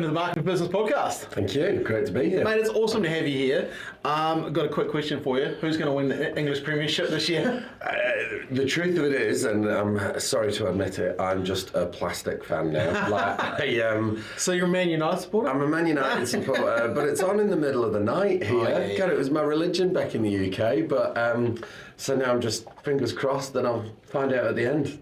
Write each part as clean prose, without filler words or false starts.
to the Marketing Business Podcast. Thank you. Great to be here. Mate, it's awesome to have you here. I've got a quick question for you. Who's going to win the English Premiership this year? The truth of it is, and I'm sorry to admit it, I'm just a plastic fan now. So you're a Man United supporter? I'm a Man United supporter, but it's on in the middle of the night here. God, it was my religion back in the UK, but so now I'm just fingers crossed that I'll find out at the end.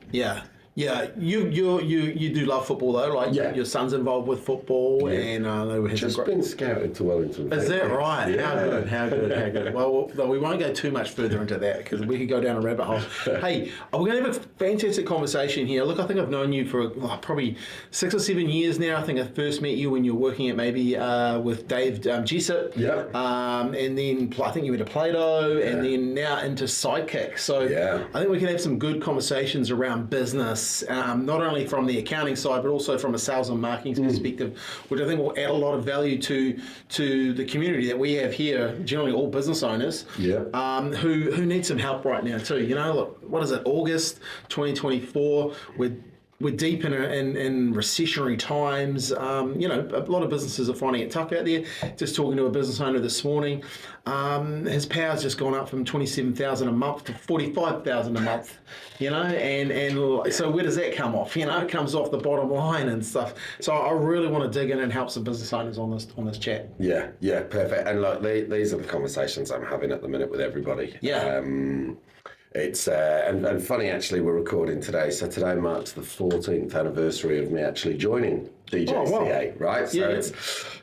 Yeah, you do love football though, like your son's involved with football, and I know he's just been scouted to Wellington. Is that right? Yeah. How good. Well, we won't go too much further into that because we could go down a rabbit hole. Hey, we're going to have a fantastic conversation here. Look, I think I've known you for probably 6 or 7 years now. I think I first met you when you were working at maybe with Dave Jessup. Yeah. And then I think you went to Play-Doh, and then now into Sidekick. So I think we can have some good conversations around business. Not only from the accounting side, but also from a sales and marketing perspective, which I think will add a lot of value to the community that we have here, generally all business owners, who need some help right now too. You know, look, what is it, August 2024, we're deep in recessionary times. You know, a lot of businesses are finding it tough out there. Just talking to a business owner this morning, his power's just gone up from $27,000 a month to $45,000 a month. You know, and so where does that come off? You know, it comes off the bottom line and stuff. So I really want to dig in and help some business owners on this chat. Yeah, perfect. And look, these are the conversations I'm having at the minute with everybody. It's and funny actually, we're recording today, so today marks the 14th anniversary of me actually joining DJCA, right? So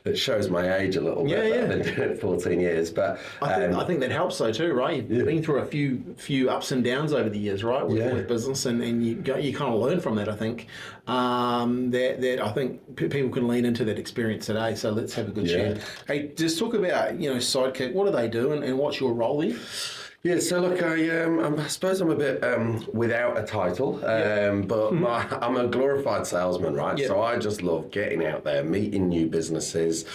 it shows my age a little bit. I've been doing it 14 years, but I think that helps though too, right? You've been through a few ups and downs over the years, right, with business, and you kind of learn from that. I think that I think people can lean into that experience today. So let's have a good chat. Hey, just talk about Sidekick. What do they do, and what's your role there? Yeah, so look, I suppose I'm a bit without a title, but I'm a glorified salesman, right? So I just love getting out there, meeting new businesses,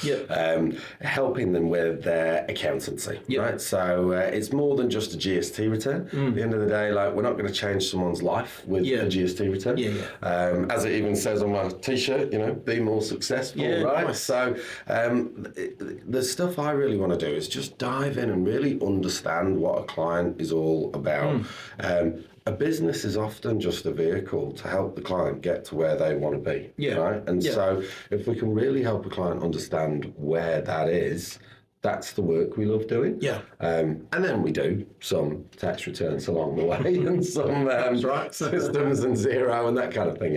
helping them with their accountancy, right? So it's more than just a GST return. At the end of the day, like, we're not going to change someone's life with a GST return. As it even says on my T-shirt, be more successful, right? Nice. So the stuff I really want to do is just dive in and really understand what a client is all about. A business is often just a vehicle to help the client get to where they want to be, right? And so if we can really help a client understand where that is, that's the work we love doing. And then we do some tax returns along the way and some systems and zero and that kind of thing,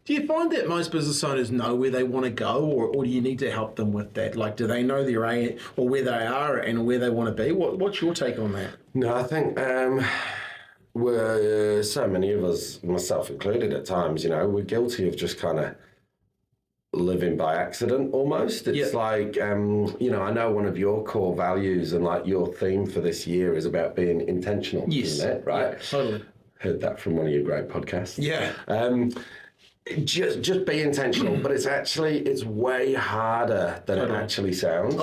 Do you find that most business owners know where they want to go, or do you need to help them with that? Like, do they know their A or where they are and where they want to be? What's your take on that? No, I think we're so many of us, myself included at times, we're guilty of just kind of living by accident almost. It's like, I know one of your core values and like your theme for this year is about being intentional, isn't it? Right? Yeah, totally. Heard that from one of your great podcasts. Just be intentional, but it's way harder than it actually sounds.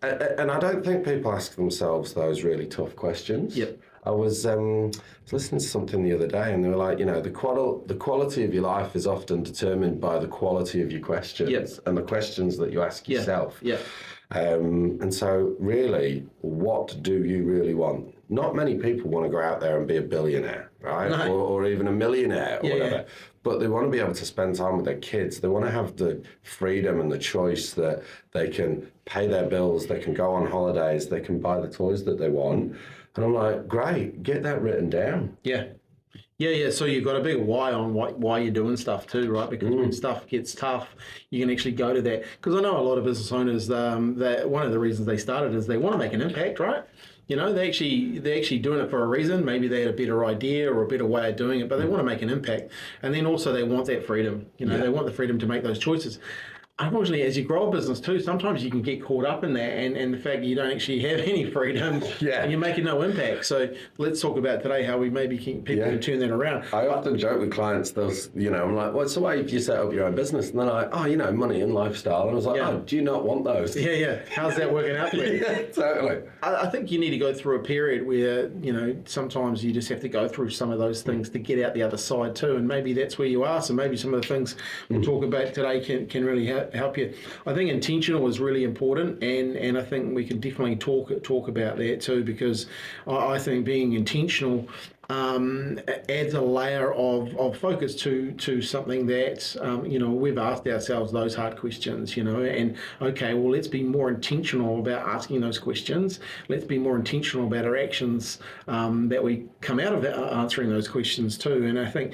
And I don't think people ask themselves those really tough questions. I was listening to something the other day, and they were like, the quality of your life is often determined by the quality of your questions and the questions that you ask yourself. And so really, what do you really want? Not many people want to go out there and be a billionaire, right? Or even a millionaire or whatever. But they want to be able to spend time with their kids. They want to have the freedom and the choice that they can pay their bills, they can go on holidays, they can buy the toys that they want. And I'm like, great, get that written down. So you've got a big why on why you're doing stuff too, right? Because when stuff gets tough, you can actually go to that. Because I know a lot of business owners, that one of the reasons they started is they want to make an impact, right? They're actually doing it for a reason. Maybe they had a better idea or a better way of doing it, but they want to make an impact. And then also they want that freedom. They want the freedom to make those choices. Unfortunately, as you grow a business too, sometimes you can get caught up in that and the fact that you don't actually have any freedom and you're making no impact. So let's talk about today how we maybe people can turn that around. I often joke with clients, I'm like, what's the way if you set up your own business? And they're like, money and lifestyle. And I was like, do you not want those? How's that working out for you? Totally. I think you need to go through a period where, sometimes you just have to go through some of those things to get out the other side too. And maybe that's where you are. So maybe some of the things we'll talk about today can really help you. I think intentional is really important, and I think we can definitely talk about that too, because I think being intentional adds a layer of focus to something that we've asked ourselves those hard questions, and okay, well, let's be more intentional about asking those questions. Let's be more intentional about our actions that we come out of answering those questions too. And I think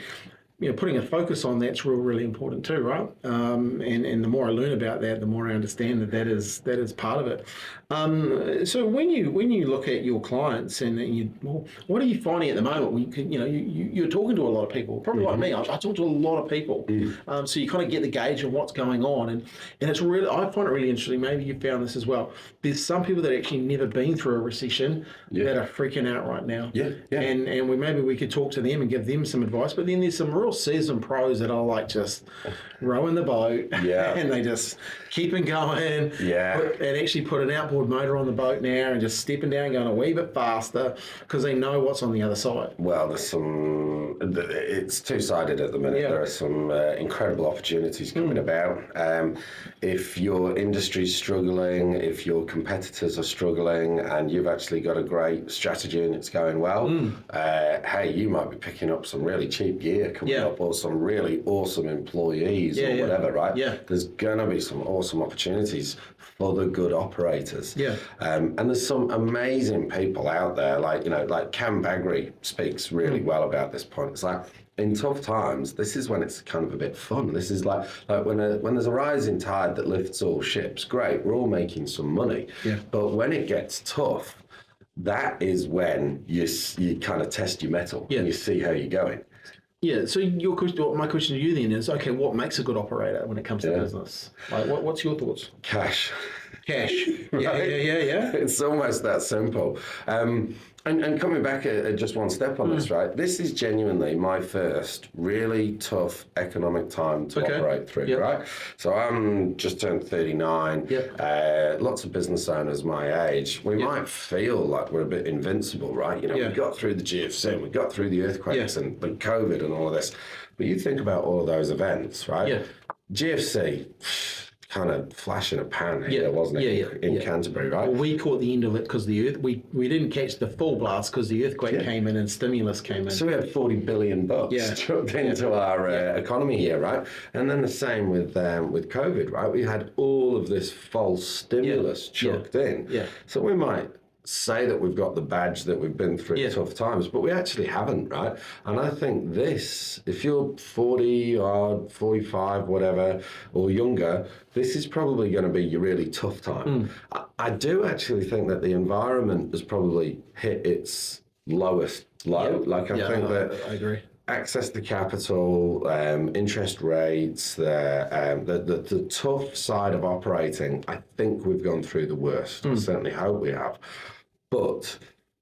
putting a focus on that's really important too, right? And the more I learn about that, the more I understand that is part of it. So when you look at your clients and what are you finding at the moment? You're talking to a lot of people, probably like me. I talk to a lot of people, so you kind of get the gauge of what's going on, and it's really, I find it really interesting. Maybe you found this as well. There's some people that actually never been through a recession that are freaking out right now. And maybe we could talk to them and give them some advice. But then there's some real seasoned pros that are like just rowing the boat, and they just keeping going, and actually put an outboard motor on the boat now and just stepping down, going a wee bit faster because they know what's on the other side. Well, it's two-sided at the minute. There are some incredible opportunities coming about. If your industry's struggling, if your competitors are struggling, and you've actually got a great strategy and it's going well, hey, you might be picking up some really cheap gear coming up, or some really awesome employees or whatever, right? There's gonna be some awesome opportunities for the good operators. And there's some amazing people out there, like Cam Bagri speaks really well about this point. It's like, in tough times, this is when it's kind of a bit fun. This is like when there's a rising tide that lifts all ships, great, we're all making some money. But when it gets tough, that is when you kind of test your mettle and you see how you're going. So my question to you then is, okay, what makes a good operator when it comes to business? Like, what's your thoughts? Cash. Yeah. It's almost that simple. And coming back just one step on this, right? This is genuinely my first really tough economic time to operate through, right? So I'm just turned 39. Lots of business owners my age. We might feel like we're a bit invincible, right? We got through the GFC, and we got through the earthquakes and the COVID and all of this. But you think about all of those events, right? GFC, kind of flash in a pan here, wasn't it? In Canterbury, right? Well, we caught the end of it because we didn't catch the full blast because the earthquake came in and stimulus came in. So we had $40 billion chucked into our economy here, right? And then the same with COVID, right? We had all of this false stimulus chucked in. So we might say that we've got the badge that we've been through tough times, but we actually haven't, right? And I think this, if you're 40 or 45, whatever, or younger, this is probably going to be your really tough time. I do actually think that the environment has probably hit its lowest low. I think that I agree. Access to capital, interest rates, the tough side of operating, I think we've gone through the worst. I certainly hope we have. But,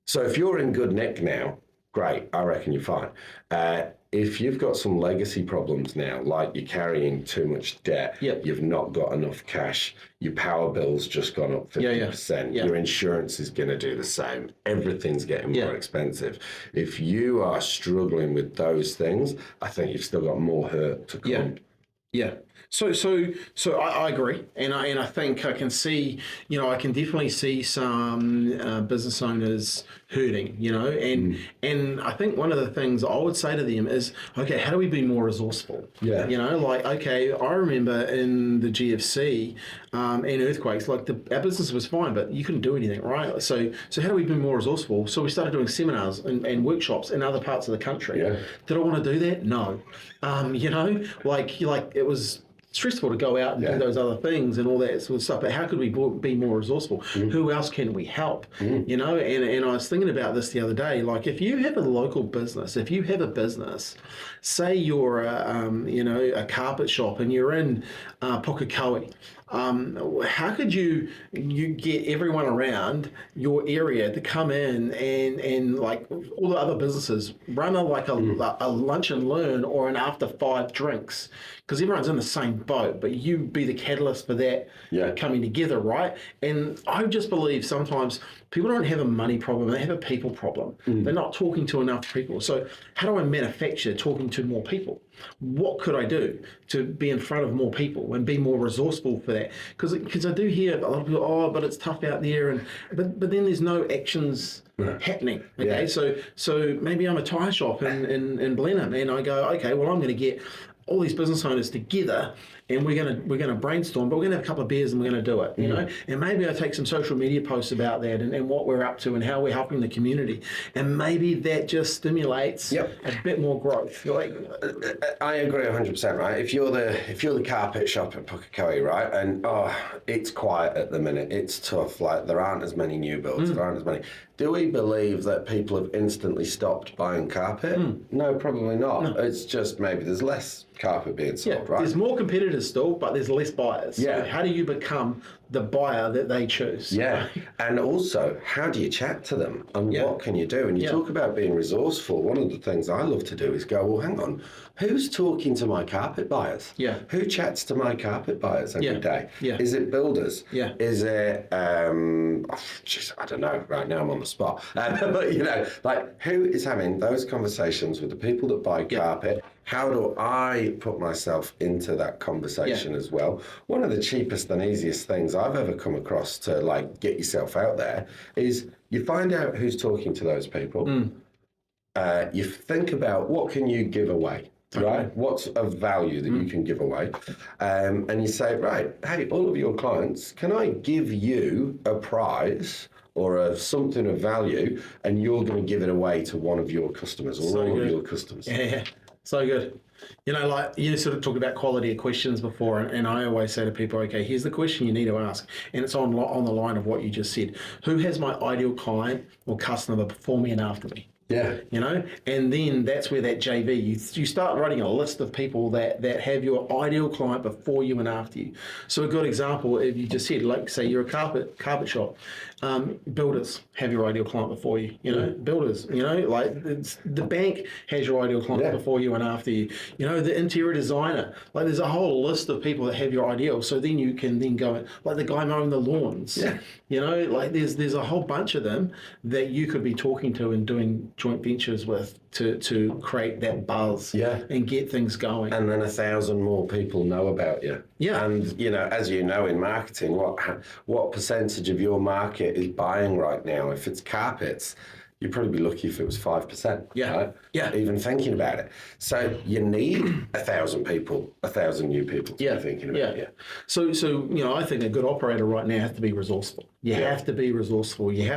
so if you're in good nick now, great, I reckon you're fine. If you've got some legacy problems now, like you're carrying too much debt, you've not got enough cash, your power bill's just gone up 50%, your insurance is going to do the same, everything's getting more expensive. If you are struggling with those things, I think you've still got more hurt to come. So I agree, and I think I can see, I can definitely see some business owners hurting, and I think one of the things I would say to them is, okay, how do we be more resourceful? Okay, I remember in the GFC and earthquakes, our business was fine, but you couldn't do anything, right? So how do we be more resourceful? So we started doing seminars and workshops in other parts of the country. Did I want to do that? No. It was stressful to go out and do those other things and all that sort of stuff. But how could we be more resourceful? Who else can we help? And I was thinking about this the other day. Like, if you have a local business, if you have a business, say you're a carpet shop and you're in Pukekohe, how could you get everyone around your area to come in and like all the other businesses run a lunch and learn or an after 5 drinks, because everyone's in the same same boat, but you be the catalyst for that coming together, right? And I just believe sometimes people don't have a money problem, they have a people problem. They're not talking to enough people. So how do I manufacture talking to more people? What could I do to be in front of more people and be more resourceful for that? Because I do hear a lot of people, oh, but it's tough out there, but then there's no actions happening. Okay, so maybe I'm a tyre shop in Blenheim, and I go, okay, well, I'm going to get all these business owners together, and we're gonna brainstorm, but we're gonna have a couple of beers and we're gonna do it, you know. And maybe I take some social media posts about that and what we're up to and how we're helping the community, and maybe that just stimulates a bit more growth. I agree 100%. Right, if you're the carpet shop at Pukekohe, right, and it's quiet at the minute, it's tough. Like there aren't as many new builds, there aren't as many. Do we believe that people have instantly stopped buying carpet? No, probably not. No. It's just maybe there's less carpet being sold, right? There's more competitors still, but there's less buyers. Yeah. So how do you become the buyer that they choose? Yeah. And also, how do you chat to them? And what can you do? And you talk about being resourceful. One of the things I love to do is go, well, hang on, who's talking to my carpet buyers? Yeah. Who chats to my carpet buyers every day? Yeah. Is it builders? Yeah. Is it, I don't know, right now I'm on the spot. But, you know, like who is having those conversations with the people that buy carpet? How do I put myself into that conversation as well? One of the cheapest and easiest things I've ever come across to like get yourself out there is you find out who's talking to those people. You think about what can you give away, right? What's of value that you can give away? And you say, right, hey, all of your clients, can I give you a prize or something of value, and you're going to give it away to one of your customers or all of your customers? Yeah. So good. You know, like you sort of talked about quality of questions before, and I always say to people, okay, here's the question you need to ask, and it's on the line of what you just said. Who has my ideal client or customer before me and after me? Yeah. You know, and then that's where that JV, you start writing a list of people that have your ideal client before you and after you. So a good example, if you just said, like say you're a carpet shop, builders have your ideal client before you, you know, builders, you know, like the bank has your ideal client before you and after you, you know, the interior designer, like there's a whole list of people that have your ideal. So then you can then go, like the guy mowing the lawns, you know, like there's a whole bunch of them that you could be talking to and doing joint ventures with to create that buzz and get things going. And then 1,000 more people know about you. Yeah. And, you know, as you know in marketing, what percentage of your market is buying right now? If it's carpets, you'd probably be lucky if it was 5%. Yeah. Right? Yeah. Even thinking about it. So you need 1,000 people, 1,000 new people to be thinking about it. So, you know, I think a good operator right now has to be resourceful. You have to be resourceful. You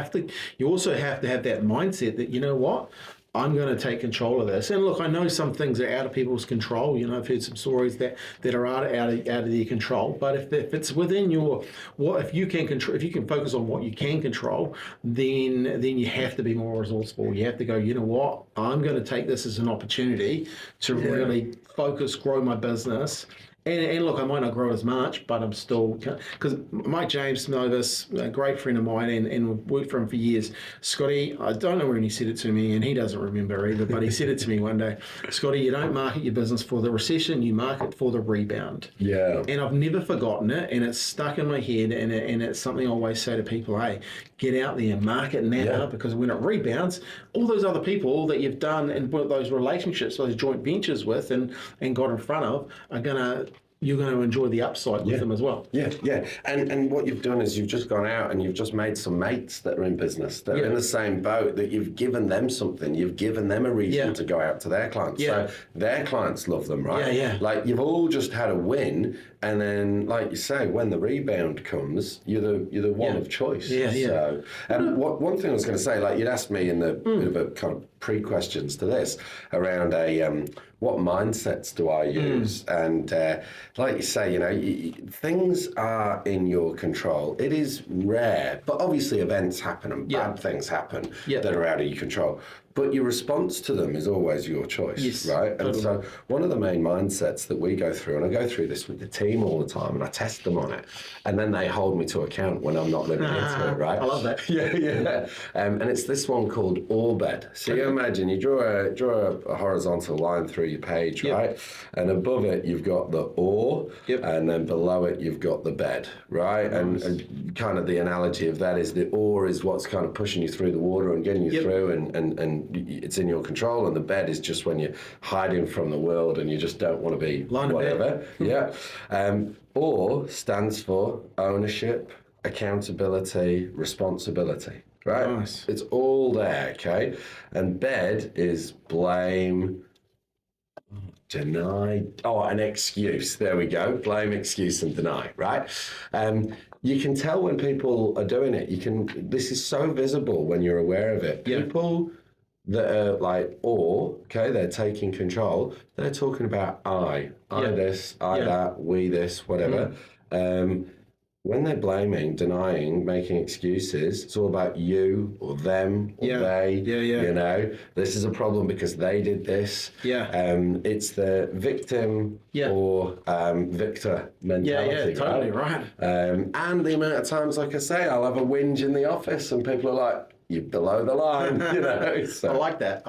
also have to have that mindset that, you know what? I'm going to take control of this. And look, I know some things are out of people's control. You know, I've heard some stories that are out of their control. But if it's within if you can focus on what you can control, then you have to be more resourceful. You have to go, you know what, I'm going to take this as an opportunity to really focus, grow my business. And look, I might not grow as much, but I'm still, because Mike James knows this, a great friend of mine, and we've worked for him for years. Scotty, I don't know when he said it to me, and he doesn't remember either, but he said it to me one day. Scotty, you don't market your business for the recession, you market for the rebound. Yeah. And I've never forgotten it, and it's stuck in my head, and it's something I always say to people, hey, get out there and market now, because when it rebounds, all those other people that you've done and built those relationships, those joint ventures with and got in front of you're going to enjoy the upside with them as well. Yeah. And what you've done is you've just gone out and you've just made some mates that are in business, that are in the same boat, that you've given them something, you've given them a reason to go out to their clients. So their clients love them, right? Yeah. Like you've all just had a win, and then, like you say, when the rebound comes, you're the one of choice. Yeah. So, one thing I was going to say, like you'd asked me in the bit of a kind of pre-questions to this around what mindsets do I use? And like you say, you know, things are in your control. It is rare, but obviously events happen and bad things happen that are out of your control. But your response to them is always your choice, right? And so one of the main mindsets that we go through, and I go through this with the team all the time, and I test them on it, and then they hold me to account when I'm not living into it, right? I love that. Yeah. And it's this one called or bed. So you imagine you draw a horizontal line through your page, right? And above it you've got the or, and then below it you've got the bed, right? Nice. And kind of the analogy of that is the or is what's kind of pushing you through the water and getting you through, and it's in your control, and the bed is just when you're hiding from the world and you just don't want to be whatever. Yeah. Or stands for ownership, accountability, responsibility, right? Nice. It's all there, okay? And bed is blame, deny, an excuse. There we go. Blame, excuse, and deny, right? You can tell when people are doing it. This is so visible when you're aware of it. People that are like, they're taking control. They're talking about I this, I that, we this, whatever. When they're blaming, denying, making excuses, it's all about you or them or they. You know, this is a problem because they did this. It's the victim or victor mentality. Totally right. And the amount of times, like I say, I'll have a whinge in the office and people are like, you're below the line, you know. So. I like that,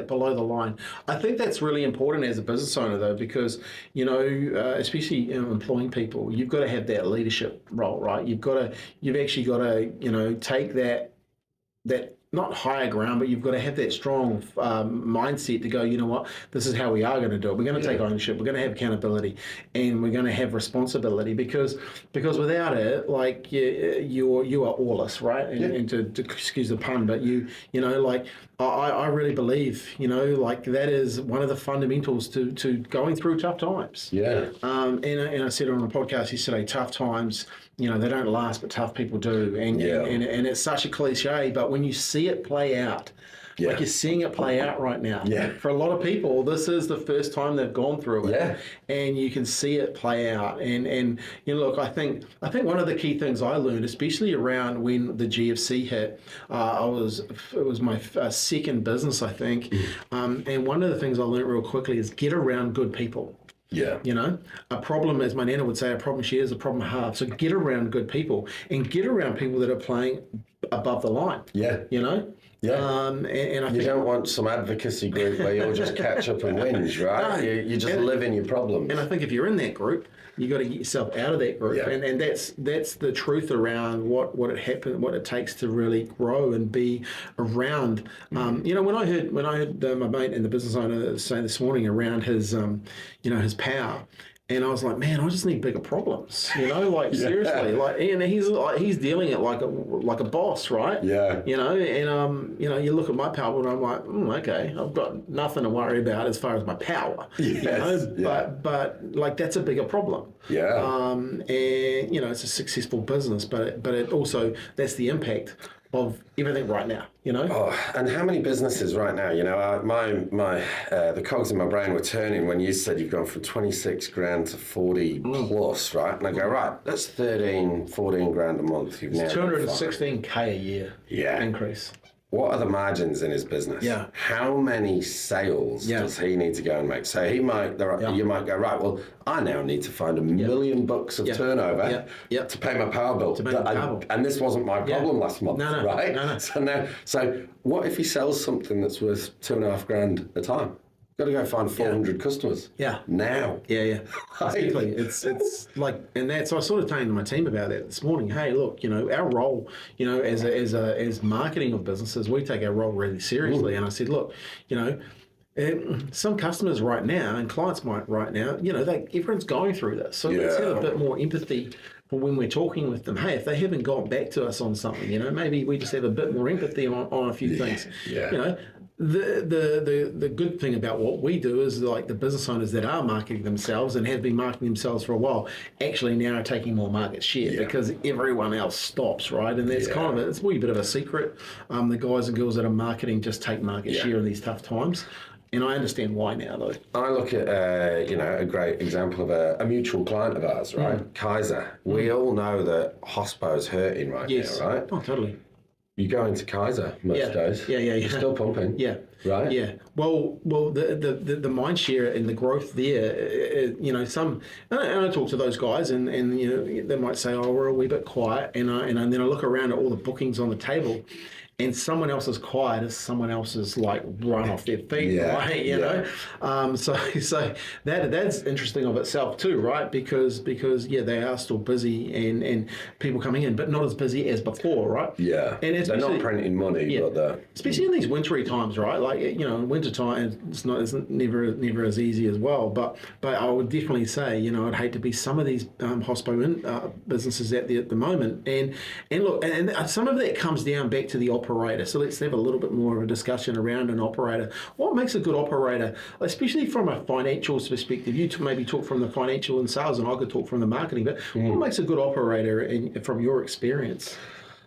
below the line. I think that's really important as a business owner, though, because, you know, especially employing people, you've got to have that leadership role, right? You've actually got to, you know, take that not higher ground, but you've got to have that strong mindset to go, you know what, this is how we are going to do it. We're going to take ownership, we're going to have accountability, and we're going to have responsibility because without it, like you are aweless, right? And to excuse the pun, but you know, like I really believe, you know, like that is one of the fundamentals to going through tough times. And I said on a podcast yesterday, tough times, you know, they don't last, but tough people do. And it's such a cliche, but when you see it play out, like you're seeing it play out right now. For a lot of people, this is the first time they've gone through it. And you can see it play out. And you know, look, I think one of the key things I learned, especially around when the GFC hit, it was my second business, I think. And one of the things I learned real quickly is get around good people. You know, a problem, as my nana would say, a problem shared is a problem halved. So get around good people and get around people that are playing above the line. You know? And I think you don't want some advocacy group where you'll just catch up and whinge, right? No. You just live in your problems. And I think if you're in that group, you got to get yourself out of that group, and that's the truth around what it takes to really grow and be around. You know, when I heard my mate and the business owner say this morning around his his power. And I was like, man, I just need bigger problems, you know, like seriously, like, and he's dealing it like a boss, right? You know, and you know, you look at my power and I'm like, okay, I've got nothing to worry about as far as my power, you know, but like that's a bigger problem. And you know, it's a successful business, but it also, that's the impact of everything right now, you know. And how many businesses right now? You know, the cogs in my brain were turning when you said you've gone from 26 grand to 40 plus, right? And I go, right, that's 13, 14 grand a month. You've now 216k a year increase. What are the margins in his business? How many sales does he need to go and make? So you might go, right, well, I now need to find $1 million of turnover to pay my power bill. And this wasn't my problem last month, right? No. So what if he sells something that's worth 2.5 grand a time? Got to go find 400 customers. Now. Exactly. It's like, and that's, I was sort of telling my team about that this morning. Hey, look, you know, our role, you know, as marketing of businesses, we take our role really seriously. And I said, look, you know, some customers right now and clients might right now, you know, everyone's going through this. So let's have a bit more empathy for when we're talking with them. Hey, if they haven't got back to us on something, you know, maybe we just have a bit more empathy on a few things. You know, the good thing about what we do is, like, the business owners that are marketing themselves and have been marketing themselves for a while actually now are taking more market share because everyone else stops, right? And that's kind of it's a wee bit of a secret. The guys and girls that are marketing just take market share in these tough times. And I understand why now, though. I look at, you know, a great example of a mutual client of ours, right? Kaiser. We all know that Hospo's hurting right now, right? Oh, totally. you go into Kaiser most days. You're still pumping. Yeah. Right. Yeah. Well, the mind share and the growth there, you know, and I talk to those guys, and you know, they might say, oh, we're a wee bit quiet, and then I look around at all the bookings on the table, and someone else's quiet is someone else's like run off their feet, right? You know, so that's interesting of itself too, right? Because they are still busy and people coming in, but not as busy as before, right? Yeah, and they're not printing money, but they're especially in these wintry times, right? Like, you know, in winter time, it's never as easy as well. But I would definitely say, you know, I'd hate to be some of these hospo businesses out there at the moment, and look, and some of that comes down back to the operator. So let's have a little bit more of a discussion around an operator. What makes a good operator, especially from a financials perspective? You maybe talk from the financial and sales, and I could talk from the marketing. But what makes a good operator from your experience?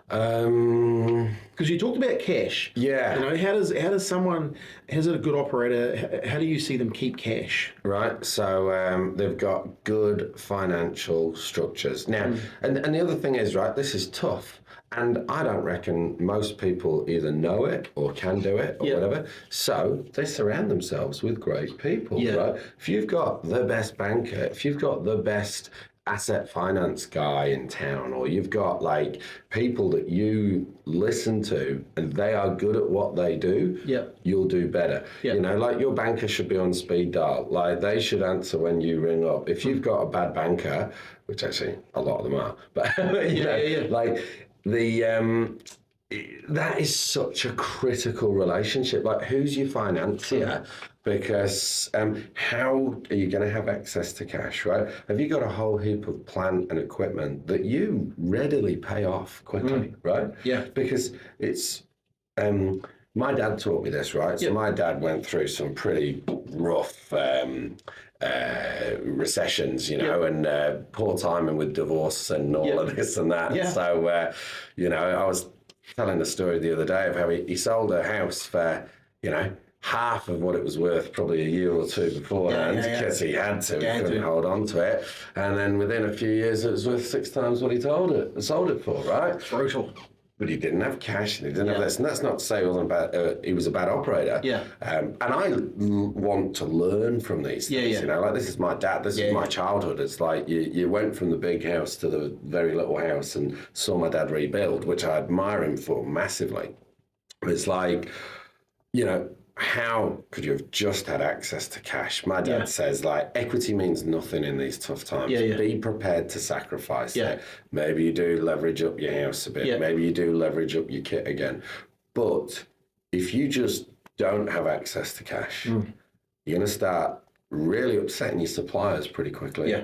Because you talked about cash. Yeah. You know, how's it a good operator? How do you see them keep cash? Right. So they've got good financial structures now, and the other thing is, right, this is tough. And I don't reckon most people either know it or can do it or whatever. So they surround themselves with great people, right? If you've got the best banker, if you've got the best asset finance guy in town, or you've got like people that you listen to and they are good at what they do, you'll do better. You know, like your banker should be on speed dial. Like they should answer when you ring up. If you've got a bad banker, which actually a lot of them are, but you know, like that is such a critical relationship. Like, who's your financier? Because how are you going to have access to cash, right? Have you got a whole heap of plant and equipment that you readily pay off quickly, right? Yeah. Because it's my dad taught me this, right? So my dad went through some pretty rough recessions, you know, and poor timing with divorce and all of this and that. Yeah. So, you know, I was telling the story the other day of how he sold a house for, you know, half of what it was worth probably a year or two beforehand because he had to. He couldn't hold on to it. And then within a few years, it was worth 6 times what he sold it for, right? Brutal. But he didn't have cash and he didn't have this. And that's not to say he was a bad operator. Yeah. And I want to learn from these things. You know, like this is my dad. This is my childhood. It's like you went from the big house to the very little house and saw my dad rebuild, which I admire him for massively. It's like, you know, how could you have just had access to cash? My dad says, like, equity means nothing in these tough times. Be prepared to sacrifice it. Maybe you do leverage up your house a bit. Maybe you do leverage up your kit again. But if you just don't have access to cash, you're going to start really upsetting your suppliers pretty quickly.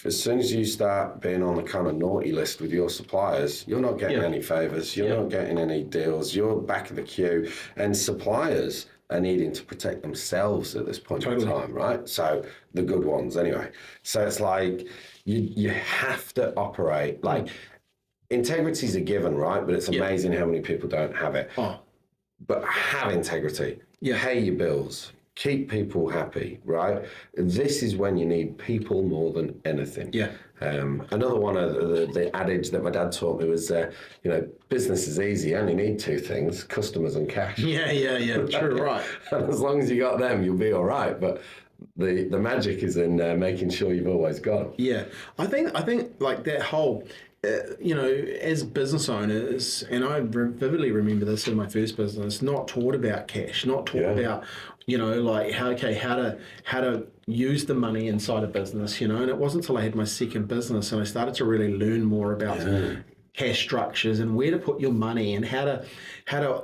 As soon as you start being on the kind of naughty list with your suppliers, you're not getting any favors. You're not getting any deals. You're back of the queue. And suppliers are needing to protect themselves at this point in time, right? So the good ones anyway. So it's like you have to operate like integrity is a given, right? But it's amazing how many people don't have it. But have integrity. Pay your bills. Keep people happy, right? This is when you need people more than anything. Another one of the adage that my dad taught me was, you know, business is easy. You only need 2 things: customers and cash. True, right. And as long as you got them, you'll be all right. But the magic is in making sure you've always got them. I think like that whole. You know, as business owners, and I vividly remember this in my first business, not taught about cash, not taught about, you know, like how to use the money inside a business, you know. And it wasn't until I had my second business and I started to really learn more about cash structures and where to put your money and how to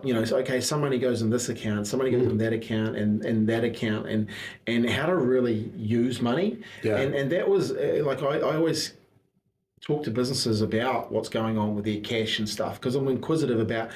you know, so, okay, some money goes in this account, some money goes in that account and that account, and how to really use money. And that was like I always talk to businesses about what's going on with their cash and stuff, because I'm inquisitive about,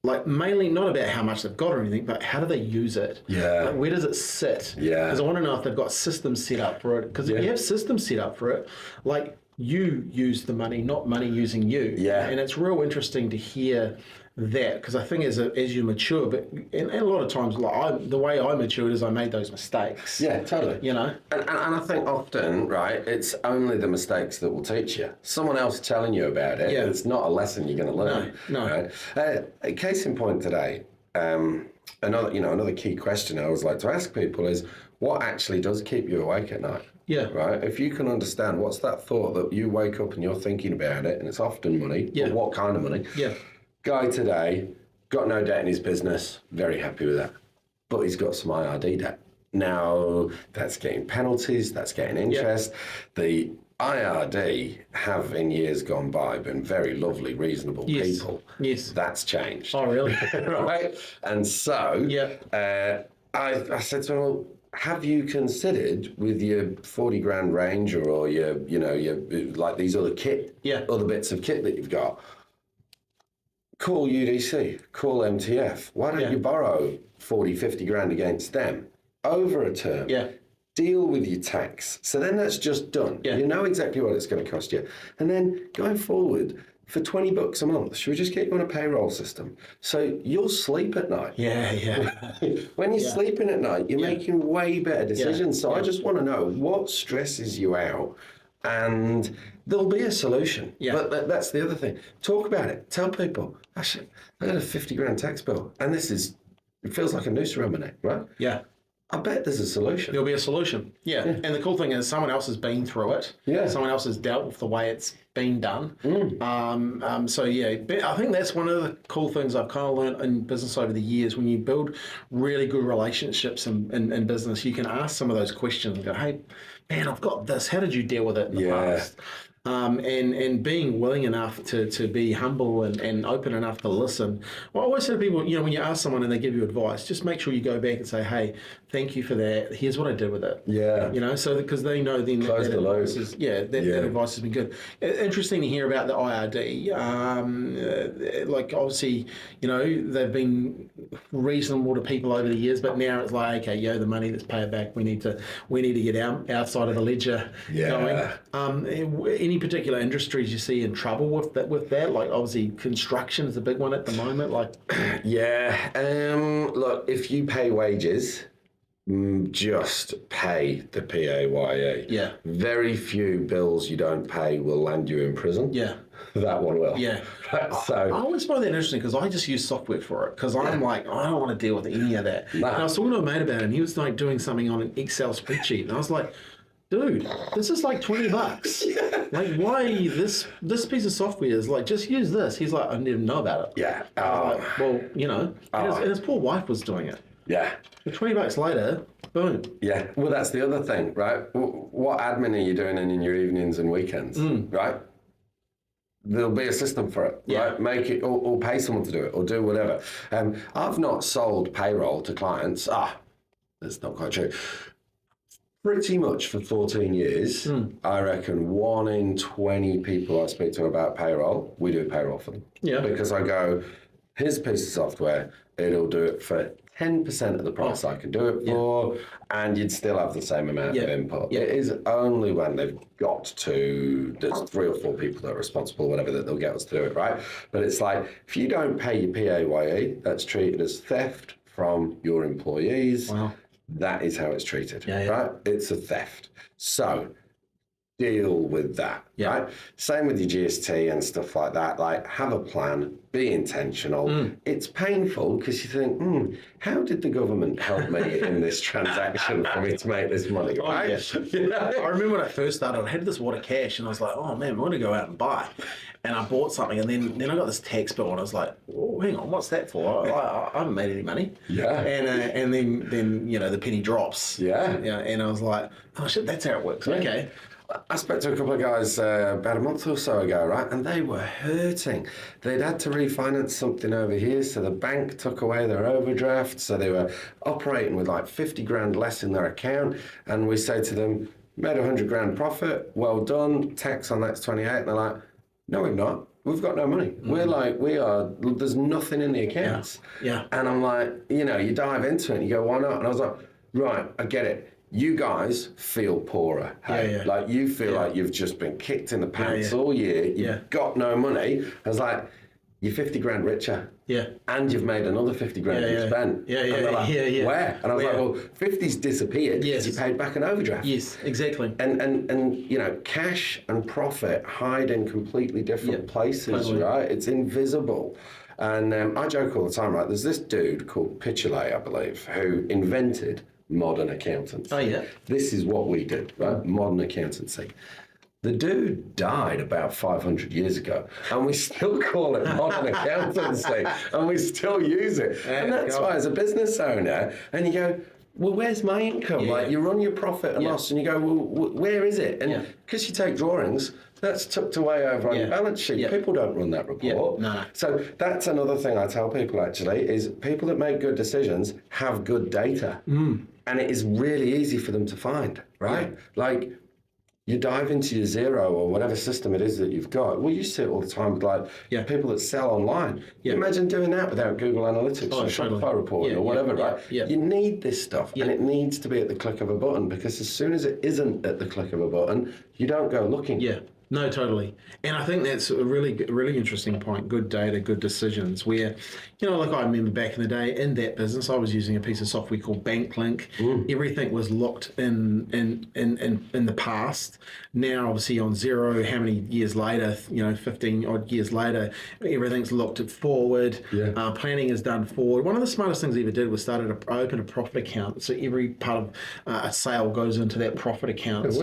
like, mainly not about how much they've got or anything, but how do they use it? Like, where does it sit? Because I want to know if they've got systems set up for it. Because if you have systems set up for it, like, you use the money, not money using you. And it's real interesting to hear that, because I think as you mature, but and a lot of times, like the way I matured is I made those mistakes. Yeah, totally. You know, and I think often, right, it's only the mistakes that will teach you. Someone else telling you about it, it's not a lesson you're going to learn. No. Right? A case in point today. Another key question I always like to ask people is, what actually does keep you awake at night? Yeah. Right. If you can understand what's that thought that you wake up and you're thinking about it, and it's often money. Yeah. But what kind of money? Yeah. Guy today got no debt in his business. Very happy with that. But he's got some IRD debt. Now that's getting penalties. That's getting interest. Yeah. The IRD have in years gone by been very lovely, reasonable people. Yes. That's changed. Oh, really? Right. And so I said to him, well, have you considered with your 40 grand Ranger or your like these other other bits of kit that you've got, call UDC, call MTF. Why don't you borrow 40, 50 grand against them over a term? Yeah. Deal with your tax. So then that's just done. Yeah. You know exactly what it's going to cost you. And then going forward, for $20 a month, should we just get you on a payroll system? So you'll sleep at night. Yeah. When you're sleeping at night, you're making way better decisions. So I just want to know what stresses you out, and there'll be a solution. Yeah. But that's the other thing. Talk about it. Tell people, actually, I got a 50 grand tax bill, and it feels like a noose around my neck, right? Yeah. I bet there's a solution. There'll be a solution. Yeah. And the cool thing is someone else has been through it. Yeah. Someone else has dealt with the way it's been done. So I think that's one of the cool things I've kind of learned in business over the years. When you build really good relationships in business, you can ask some of those questions and go, hey, man, I've got this. How did you deal with it in the past? And being willing enough to be humble and open enough to listen. Well, I always say to people, when you ask someone and they give you advice, just make sure you go back and say, hey, thank you for that. Here's what I did with it. Yeah. So because they know then that advice is, that advice has been good. Interesting to hear about the IRD. Obviously, they've been reasonable to people over the years, but now it's like, okay, the money, let's pay it back. We need to get outside of the ledger going. Any particular industries you see in trouble with that? Like obviously construction is a big one at the moment. Look, if you pay wages, just pay the PAYE. Yeah. Very few bills you don't pay will land you in prison. Yeah. That one will. Yeah. So I always find that interesting because I just use software for it because I'm like, I don't want to deal with any of that. Nah. And I was talking to a mate about it and he was like doing something on an Excel spreadsheet and I was like, dude, this is like $20. Like, why this piece of software is like, just use this. He's like, I didn't even know about it. Yeah. And his poor wife was doing it. Yeah. But $20 later, boom. Yeah. Well, that's the other thing, right? What admin are you doing in your evenings and weekends, right? There'll be a system for it, right? Make it, or pay someone to do it, or do whatever. I've not sold payroll to clients. That's not quite true. Pretty much for 14 years, I reckon 1 in 20 people I speak to about payroll, we do payroll for them. Yeah. Because I go, here's a piece of software, it'll do it for 10% of the price I can do it for, and you'd still have the same amount of input. It is only when they've got to, there's 3 or 4 people that are responsible, whatever, that they'll get us to do it, right? But it's like, if you don't pay your PAYE, that's treated as theft from your employees. Wow. That is how it's treated, right? It's a theft. So deal with that, right? Same with your GST and stuff like that. Like, have a plan, be intentional. It's painful because you think, how did the government help me in this transaction for me to make this money, right? I remember when I first started, I had this wad of cash and I was like, oh man, I'm going to go out and buy. And I bought something and then I got this tax bill and I was like, oh, hang on, what's that for? I haven't made any money. Yeah. And then the penny drops. Yeah. And I was like, oh shit, that's how it works. Okay. I spoke to a couple of guys about a month or so ago, right? And they were hurting. They'd had to refinance something over here, so the bank took away their overdraft, so they were operating with like 50 grand less in their account. And we say to them, made 100 grand profit, well done, tax on that's 28. And they're like, no, we've not. We've got no money. There's nothing in the accounts. Yeah. And I'm like, you dive into it and you go, why not? And I was like, right, I get it. You guys feel poorer. Hey? Like you feel like you've just been kicked in the pants all year. You've got no money. I was like, you're 50 grand richer. Yeah. And you've made another 50 grand you've spent. Yeah. And they're like, where? And I was like, well, 50's disappeared because you paid back an overdraft. Yes, exactly. And you know, cash and profit hide in completely different places, right? It's invisible. And I joke all the time, right? There's this dude called Pichlet, I believe, who invented modern accountancy. Oh, yeah. This is what we do, right? Modern accountancy. The dude died about 500 years ago, and we still call it modern accountancy, and we still use it. And that's why, as a business owner, and you go, well, where's my income? Like, you run your profit and loss, and you go, well, where is it? And because you take drawings, that's tucked away over on your balance sheet. People don't run that report. No. So that's another thing I tell people, actually, is people that make good decisions have good data. And it is really easy for them to find, right? Like, you dive into your Xero or whatever system it is that you've got. Well, you see it all the time with like people that sell online. Imagine doing that without Google Analytics or Shopify reporting or whatever, right? You need this stuff, and it needs to be at the click of a button, because as soon as it isn't at the click of a button, you don't go looking. No, totally. And I think that's a really interesting point. Good data, good decisions. Where, you know, like I remember back in the day in that business, I was using a piece of software called BankLink. Everything was locked in the past. Now, obviously, on Xero, how many years later? You know, 15 odd years later, everything's looked at forward. Planning is done forward. One of the smartest things I ever did was open a profit account. So every part of a sale goes into that profit account.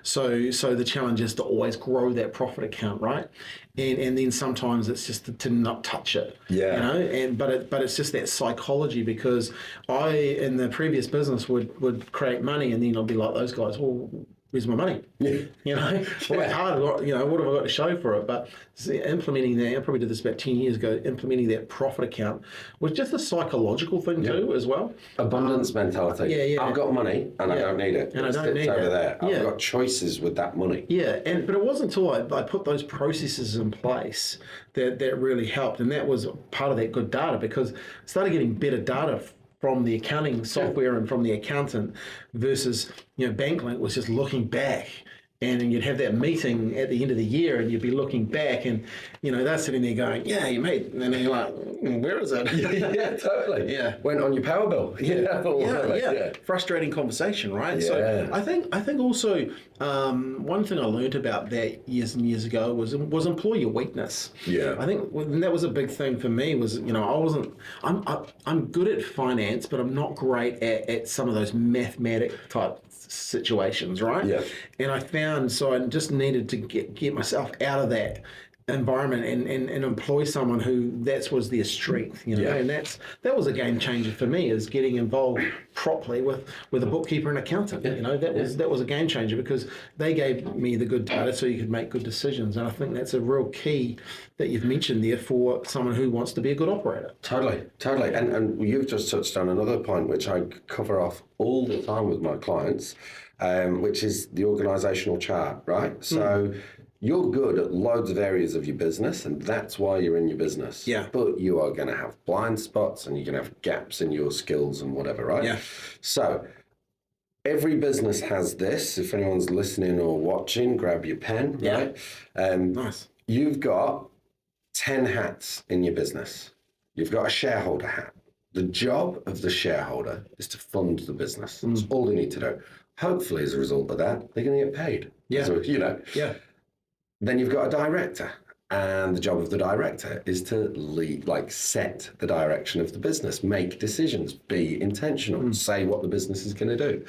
So the challenge is to always grow that profit account, right? And then sometimes it's just to not touch it. You know, but it's just that psychology, because I in the previous business would create money, and then I'd be like those guys, well, where's my money? You know, well, it's hard. You know, what have I got to show for it? But implementing that, I probably did this about 10 years ago. Implementing that profit account was just a psychological thing too, as well. Abundance mentality. I've got money and I don't need it. And I don't need it. Over there. I've got choices with that money. But it wasn't until I put those processes in place that really helped, and that was part of that good data, because I started getting better data from the accounting software and from the accountant, versus, you know, BankLink was just looking back, and then you'd have that meeting at the end of the year, and you'd be looking back, and, you know, they're sitting there going, yeah, you made, and then you're like, where is it? Totally. Went on your power bill. Frustrating conversation, right? So I think also one thing I learned about that years and years ago was employ your weakness. I think that was a big thing for me. Was, you know, I'm good at finance, but I'm not great at some of those mathematic type situations, right? And I found, so I just needed to get myself out of that environment and employ someone who was their strength, you know. And that was a game changer for me, is getting involved properly with a bookkeeper and accountant. You know, that was a game changer, because they gave me the good data so you could make good decisions. And I think that's a real key that you've mentioned there for someone who wants to be a good operator. Totally. And you've just touched on another point which I cover off all the time with my clients, which is the organizational chart, right? So you're good at loads of areas of your business, and that's why you're in your business. But you are going to have blind spots, and you're going to have gaps in your skills and whatever, right? So every business has this. If anyone's listening or watching, grab your pen, right? Nice. You've got 10 hats in your business. You've got a shareholder hat. The job of the shareholder is to fund the business. That's all they need to do. Hopefully, as a result of that, they're going to get paid. So, you know. Then you've got a director, and the job of the director is to lead, like set the direction of the business, make decisions, be intentional, say what the business is going to do.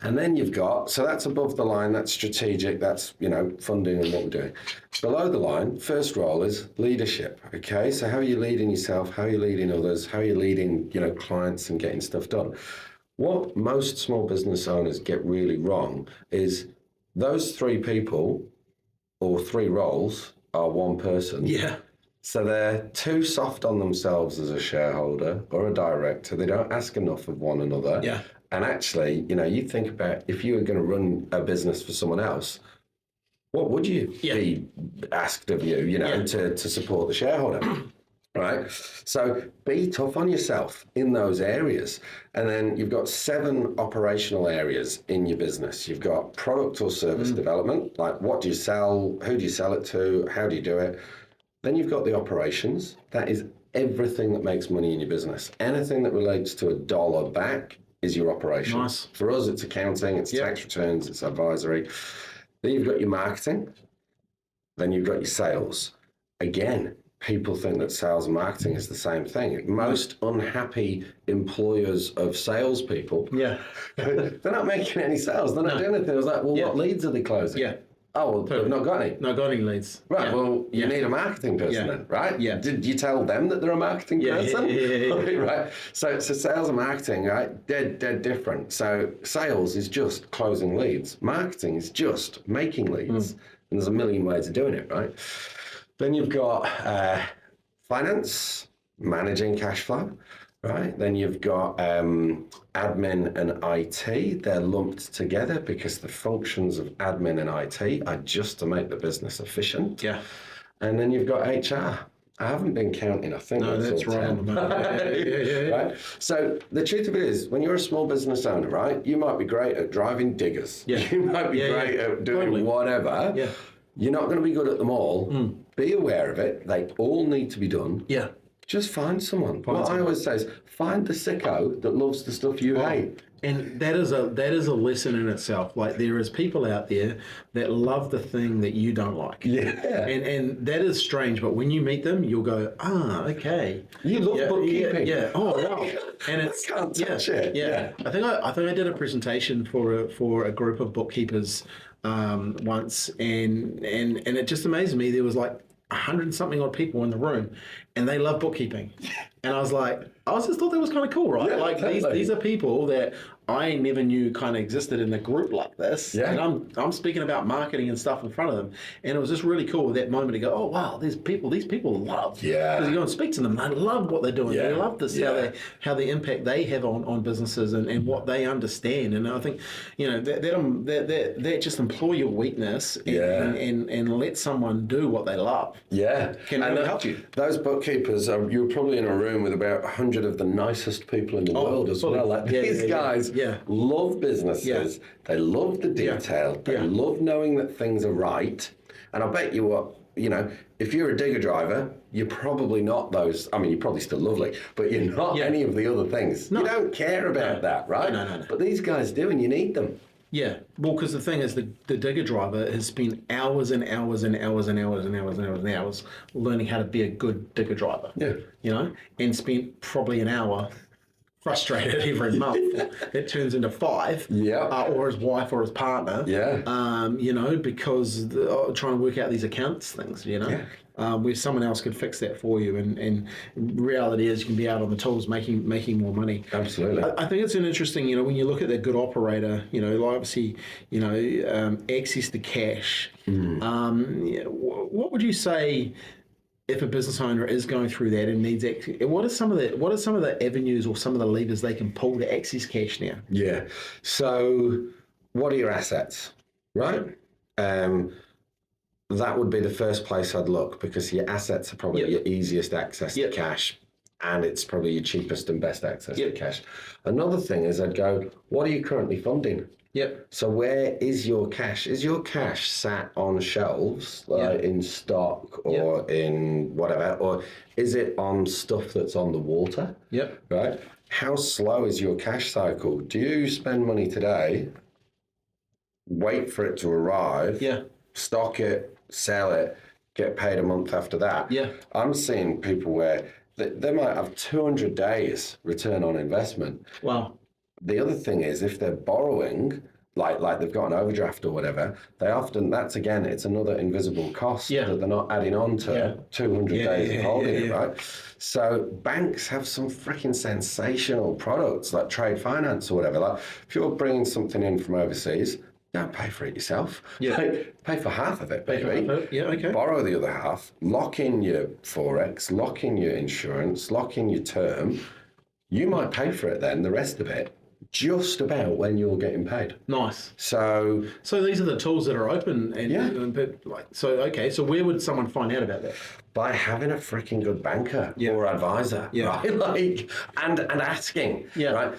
And then you've got, so that's above the line, that's strategic, that's, you know, funding and what we're doing. Below the line, first role is leadership, okay? So how are you leading yourself? How are you leading others? How are you leading, you know, clients and getting stuff done? What most small business owners get really wrong is those three people or three roles are one person. So they're too soft on themselves as a shareholder or a director. They don't ask enough of one another. And actually, you know, you think about if you were going to run a business for someone else, what would you be asked of you, you know, to support the shareholder? Right? So be tough on yourself in those areas. And then you've got 7 operational areas in your business. You've got product or service development, like what do you sell, who do you sell it to, how do you do it? Then you've got the operations. That is everything that makes money in your business. Anything that relates to a dollar back is your operation. Nice. For us, it's accounting, it's tax returns, it's advisory. Then you've got your marketing. Then you've got your sales. Again, people think that sales and marketing is the same thing. Most unhappy employers of salespeople, they're not making any sales. They're not doing anything. I was like, well, what leads are they closing? Yeah. Oh, well, they've not got any. Not got any leads. Right, well, you need a marketing person then, right? Yeah. Did you tell them that they're a marketing person? Yeah. Right. So sales and marketing, right, dead different. So sales is just closing leads. Marketing is just making leads. And there's a million ways of doing it, right? Then you've got finance, managing cash flow, right? Then you've got admin and IT. They're lumped together because the functions of admin and IT are just to make the business efficient. Yeah. And then you've got HR. I haven't been counting. I think that's right on the money. Right. So the truth of it is, when you're a small business owner, right, you might be great at driving diggers. Yeah. You might be great at doing whatever. Yeah. You're not going to be good at them all. Be aware of it. They all need to be done. Yeah. Just find someone. I always say is find the sicko that loves the stuff you hate. And that is a lesson in itself. Like, there is people out there that love the thing that you don't like. Yeah. And that is strange, but when you meet them, you'll go, okay. You love bookkeeping. Yeah. Oh wow. And it's I can't touch it. Yeah. I think I did a presentation for a group of bookkeepers once, and it just amazed me. There was like 100-something odd people in the room, and they love bookkeeping. And I just thought that was kind of cool, right? Yeah, totally. these are people that I never knew kind of existed in a group like this. Yeah. And I'm speaking about marketing and stuff in front of them. And it was just really cool at that moment to go, oh wow, these people love. Yeah. Because you go and speak to them, they love what they're doing. Yeah. They love this, how the impact they have on businesses and what they understand. And I think, that just employ your weakness and let someone do what they love. Yeah. Can really help you. Those bookkeepers, you're probably in a room with about 100 of the nicest people in the world as well. Like these guys love businesses. Yeah. They love the detail. They love knowing that things are right. And I bet you what, if you're a digger driver, you're probably not those. I mean, you're probably still lovely, but you're not any of the other things. No. You don't care about that, right? No. But these guys do, and you need them. Yeah, well, because the thing is, the digger driver has spent hours and hours and hours and hours and hours and hours and hours learning how to be a good digger driver. Yeah. And spent probably an hour frustrated every month. It turns into 5. Yeah. Or his wife or his partner. Yeah. Because trying to work out these accounts things. Yeah. Where someone else could fix that for you, and reality is you can be out on the tools making more money. Absolutely. I think it's an interesting, when you look at that good operator, obviously, access to cash. What would you say if a business owner is going through that and needs access? What are some of the avenues or some of the levers they can pull to access cash now? Yeah. So, what are your assets, right? That would be the first place I'd look, because your assets are probably your easiest access to cash, and it's probably your cheapest and best access to cash. Another thing is I'd go, what are you currently funding? Yep. So where is your cash? Is your cash sat on shelves in stock or in whatever, or is it on stuff that's on the water? Yep. Right? How slow is your cash cycle? Do you spend money today, wait for it to arrive, stock it, sell it, get paid a month after that? Yeah. I'm seeing people where they might have 200 days return on investment. Wow. The other thing is, if they're borrowing, like they've got an overdraft or whatever, they often, it's another invisible cost that they're not adding on to 200 days of holding it, right? So banks have some freaking sensational products like trade finance or whatever. Like, if you're bringing something in from overseas, don't pay for it yourself. Yeah. Pay for half of it, baby. Yeah, okay. Borrow the other half. Lock in your Forex, lock in your insurance, lock in your term. You might pay for it then, the rest of it, just about when you're getting paid. Nice. So these are the tools that are open. So where would someone find out about that? By having a freaking good banker or advisor, right? And asking, right?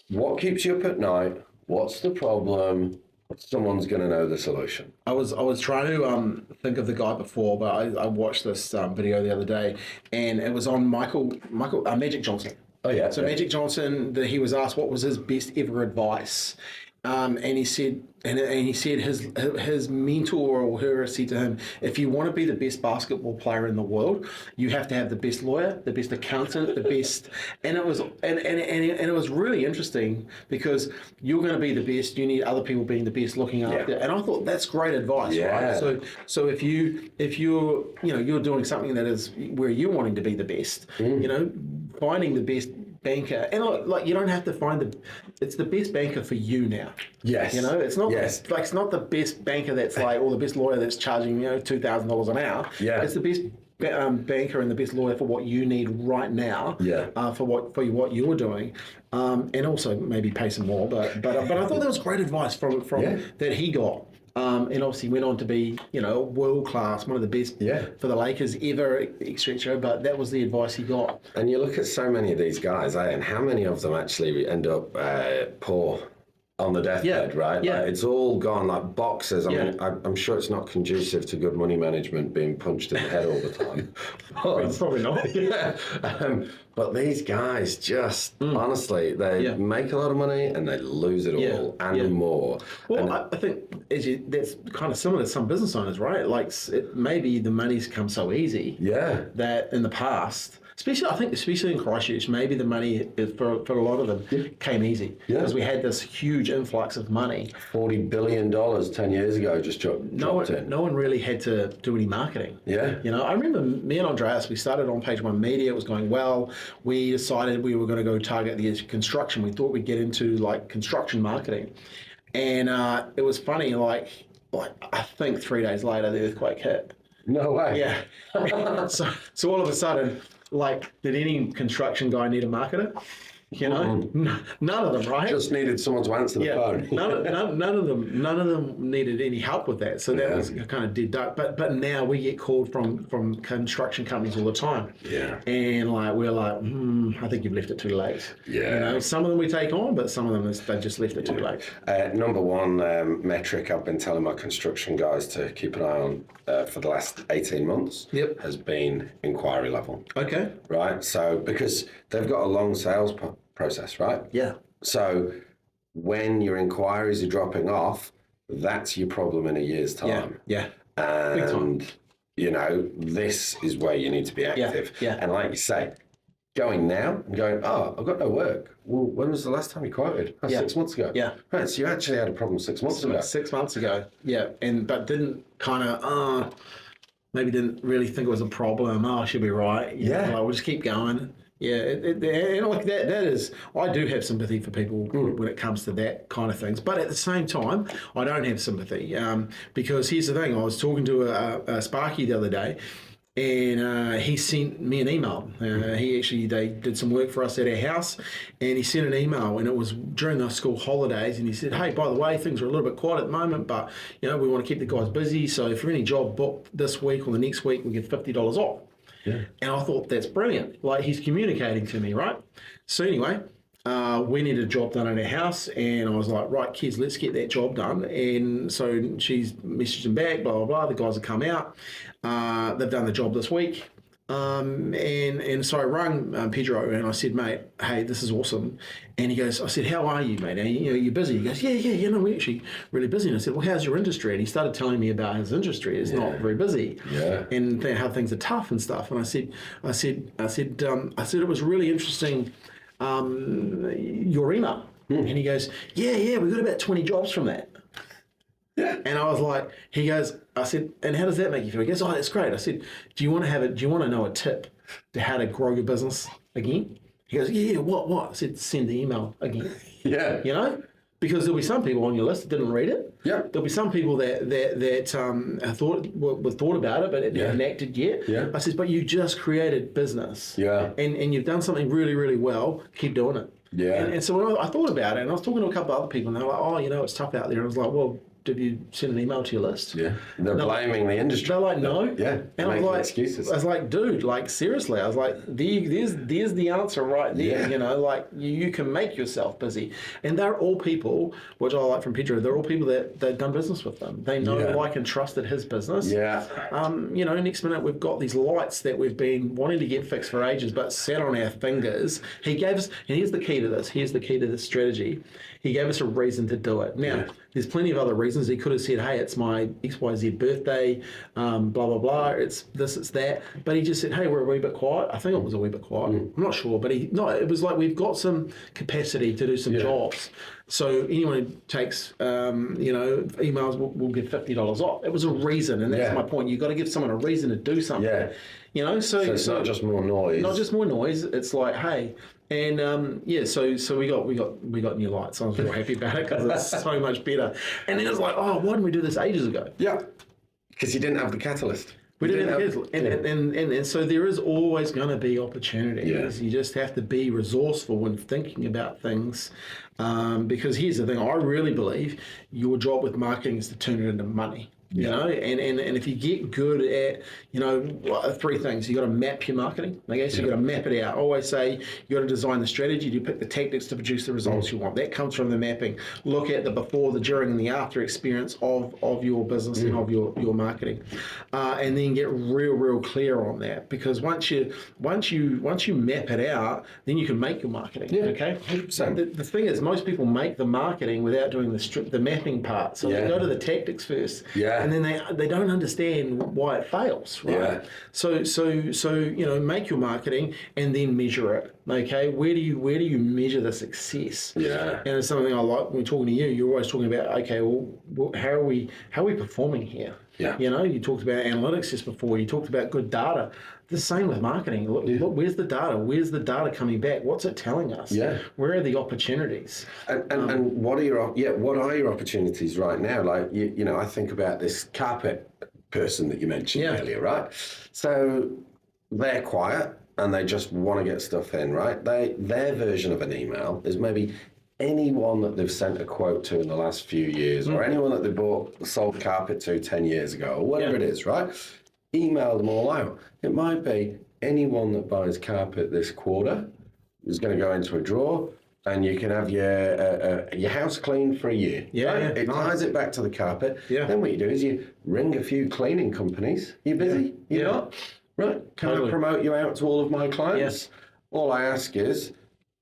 What keeps you up at night? What's the problem? someone's going to know the solution. I was trying to think of the guy before, but I watched this video the other day, and it was on Magic Johnson. Oh yeah. So Magic Johnson, he was asked what was his best ever advice, and he said, his mentor or whoever said to him, if you want to be the best basketball player in the world, you have to have the best lawyer, the best accountant, the best. And it was it was really interesting because you're going to be the best. You need other people being the best, looking after. And I thought that's great advice, right? So if you're you're doing something that is where you're wanting to be the best, finding the best banker, and like you don't have to find it's the best banker for you now. Yes. It's not it's not the best banker that's like, or the best lawyer that's charging $2,000 an hour. Yeah. It's the best banker and the best lawyer for what you need right now. Yeah. For what you're doing, and also maybe pay some more. But I thought that was great advice from that he got. And obviously went on to be, world class, one of the best for the Lakers ever, etc. But that was the advice he got. And you look at so many of these guys, and how many of them actually end up poor on the deathbed, right? Yeah. Like, it's all gone like boxers. I mean, I'm sure it's not conducive to good money management being punched in the head all the time. Probably not. Yeah. But these guys just, honestly, they make a lot of money and they lose it all and more. Well, I think that's kind of similar to some business owners, right? Like maybe the money's come so easy that in the past, especially in Christchurch, maybe the money for a lot of them came easy because we had this huge influx of money. $40 billion 10 years ago just dropped in. No one really had to do any marketing. Yeah. I remember me and Andreas, we started on Page One Media. It was going well. We decided we were going to go target the construction. We thought we'd get into like construction marketing. And it was funny, like I think 3 days later, the earthquake hit. No way. Yeah. So all of a sudden, like, did any construction guy need a marketer? None of them, right? Just needed someone to answer the phone. None of them needed any help with that. So that was kind of dead duck. But now we get called from construction companies all the time. Yeah. And we're like, I think you've left it too late. Yeah. Some of them we take on, but some of them they just left it too late. Number one metric I've been telling my construction guys to keep an eye on for the last 18 months has been inquiry level. Okay. Right. So because they've got a long sales process, right? Yeah. So when your inquiries are dropping off, that's your problem in a year's time. Yeah. And, this is where you need to be active. Yeah. And like you say, going now and going, I've got no work. Well, when was the last time you quoted? 6 months ago. Yeah. Right, so you actually had a problem 6 months ago. 6 months ago. Yeah. But didn't kind of, maybe didn't really think it was a problem. I should be right. We'll just keep going. Yeah, and like that is, I do have sympathy for people when it comes to that kind of things. But at the same time, I don't have sympathy because here's the thing. I was talking to a Sparky the other day, and he sent me an email. They did some work for us at our house, and he sent an email, and it was during the school holidays, and he said, hey, by the way, things are a little bit quiet at the moment, but we want to keep the guys busy, so if you're any job booked this week or the next week, we get $50 off. Yeah. And I thought, that's brilliant. Like, he's communicating to me, right? So anyway, we needed a job done in our house, and I was like, right, kids, let's get that job done. And so she's messaged him back, blah, blah, blah. The guys have come out. They've done the job this week. And so I rang Pedro, and I said, mate, hey, this is awesome. And he goes, I said, how are you, mate? You're busy? He goes, yeah, we're actually really busy. And I said, well, how's your industry? And he started telling me about his industry. It's not very busy. Yeah. And how things are tough and stuff. And I said, it was really interesting, your email. And he goes, yeah, we got about 20 jobs from that. Yeah. And I was like, I said, and how does that make you feel? He goes, that's great. I said, do you want to know a tip to how to grow your business again? He goes, yeah, what? I said, send the email again. Yeah. Because there'll be some people on your list that didn't read it. Yeah. There'll be some people that thought about it, but it hadn't acted yet. Yeah. I said, but you just created business. Yeah. And you've done something really, really well. Keep doing it. Yeah. And so when I thought about it, and I was talking to a couple of other people, and they were like, it's tough out there. And I was like, well, send an email to your list? Yeah. They're blaming the industry. They're like, no. Yeah. And I was like, excuses. I was like, dude, like seriously, I was like, there's the answer right there. Yeah. Like you can make yourself busy. And they're all people, which I like from Pedro, they're all people that done business with them. They know, like, and trusted his business. Yeah. Next minute we've got these lights that we've been wanting to get fixed for ages, but sat on our fingers. He gave us, and here's the key to this. Here's the key to this strategy. He gave us a reason to do it. Now, there's plenty of other reasons. He could have said, hey, it's my XYZ birthday, blah, blah, blah. It's this, it's that. But he just said, hey, we're a wee bit quiet. I think it was a wee bit quiet. I'm not sure. But it was like, we've got some capacity to do some jobs. So anyone who takes, emails will get $50 off. It was a reason. And that's my point. You've got to give someone a reason to do something. Yeah. So it's not just more noise. Not just more noise. It's like, hey, and so we got new lights. I was real happy about it because it's so much better. And then it was like, oh, why didn't we do this ages ago? Yeah, because you didn't have the catalyst. We didn't have the catalyst. And so there is always going to be opportunities. Yeah. You just have to be resourceful when thinking about things. Because here's the thing, I really believe your job with marketing is to turn it into money. You know, and if you get good at, three things. You got to map your marketing. Okay, so you got to map it out. I always say you got to design the strategy. You pick the tactics to produce the results you want. That comes from the mapping. Look at the before, the during, and the after experience of your business and of your marketing, and then get real clear on that. Because once you map it out, then you can make your marketing. Yeah. Okay. 100%. The thing is, most people make the marketing without doing the mapping part. So they go to the tactics first. Yeah. And then they don't understand why it fails, right? Yeah. So make your marketing and then measure it. Okay, where do you measure the success? Yeah. And it's something I like when we're talking to you. You're always talking about, okay, well, how are we performing here? Yeah. You talked about analytics just before. You talked about good data. The same with marketing. Look, where's the data? Where's the data coming back? What's it telling us? Yeah. Where are the opportunities? And what are your opportunities right now? Like I think about this carpet person that you mentioned earlier, right? So they're quiet and they just want to get stuff in, right? Their version of an email is maybe anyone that they've sent a quote to in the last few years, or anyone that they sold carpet to 10 years ago, or whatever it is, right? Email them all out. It might be anyone that buys carpet this quarter is going to go into a drawer, and you can have your house cleaned for a year. Yeah, right? It ties it back to the carpet. Yeah. Then what you do is you ring a few cleaning companies. You're busy. You're not. Right. Can I promote you out to all of my clients? Yeah. All I ask is,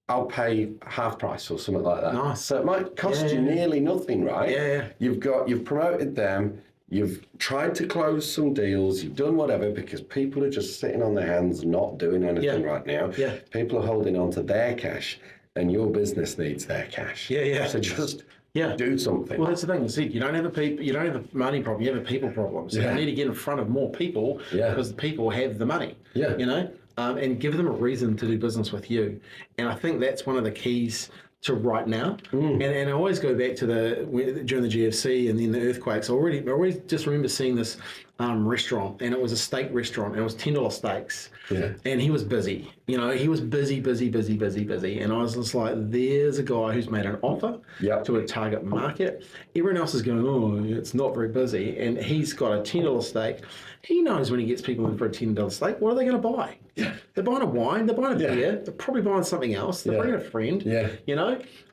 I'll pay half price or something like that. Nice. So it might cost you nearly nothing, right? Yeah. You've promoted them. You've tried to close some deals. You've done whatever because people are just sitting on their hands, not doing anything right now. Yeah. People are holding on to their cash, and your business needs their cash. Yeah. So just do something. Well, that's the thing. See, you don't have a money problem. You have a people problem. So you need to get in front of more people because the people have the money. Yeah. And give them a reason to do business with you. And I think that's one of the keys to right now. And I always go back to during the GFC and then the earthquakes. I already just remember seeing this restaurant, and it was a steak restaurant, and it was $10 steaks. Yeah. And he was busy. He was busy. And I was just like, there's a guy who's made an offer to a target market. Everyone else is going, oh, it's not very busy. And he's got a $10 steak. He knows when he gets people in for a $10 steak, what are they going to buy? Yeah. They're buying a wine, they're buying a beer, they're probably buying something else, they're bringing a friend. Yeah.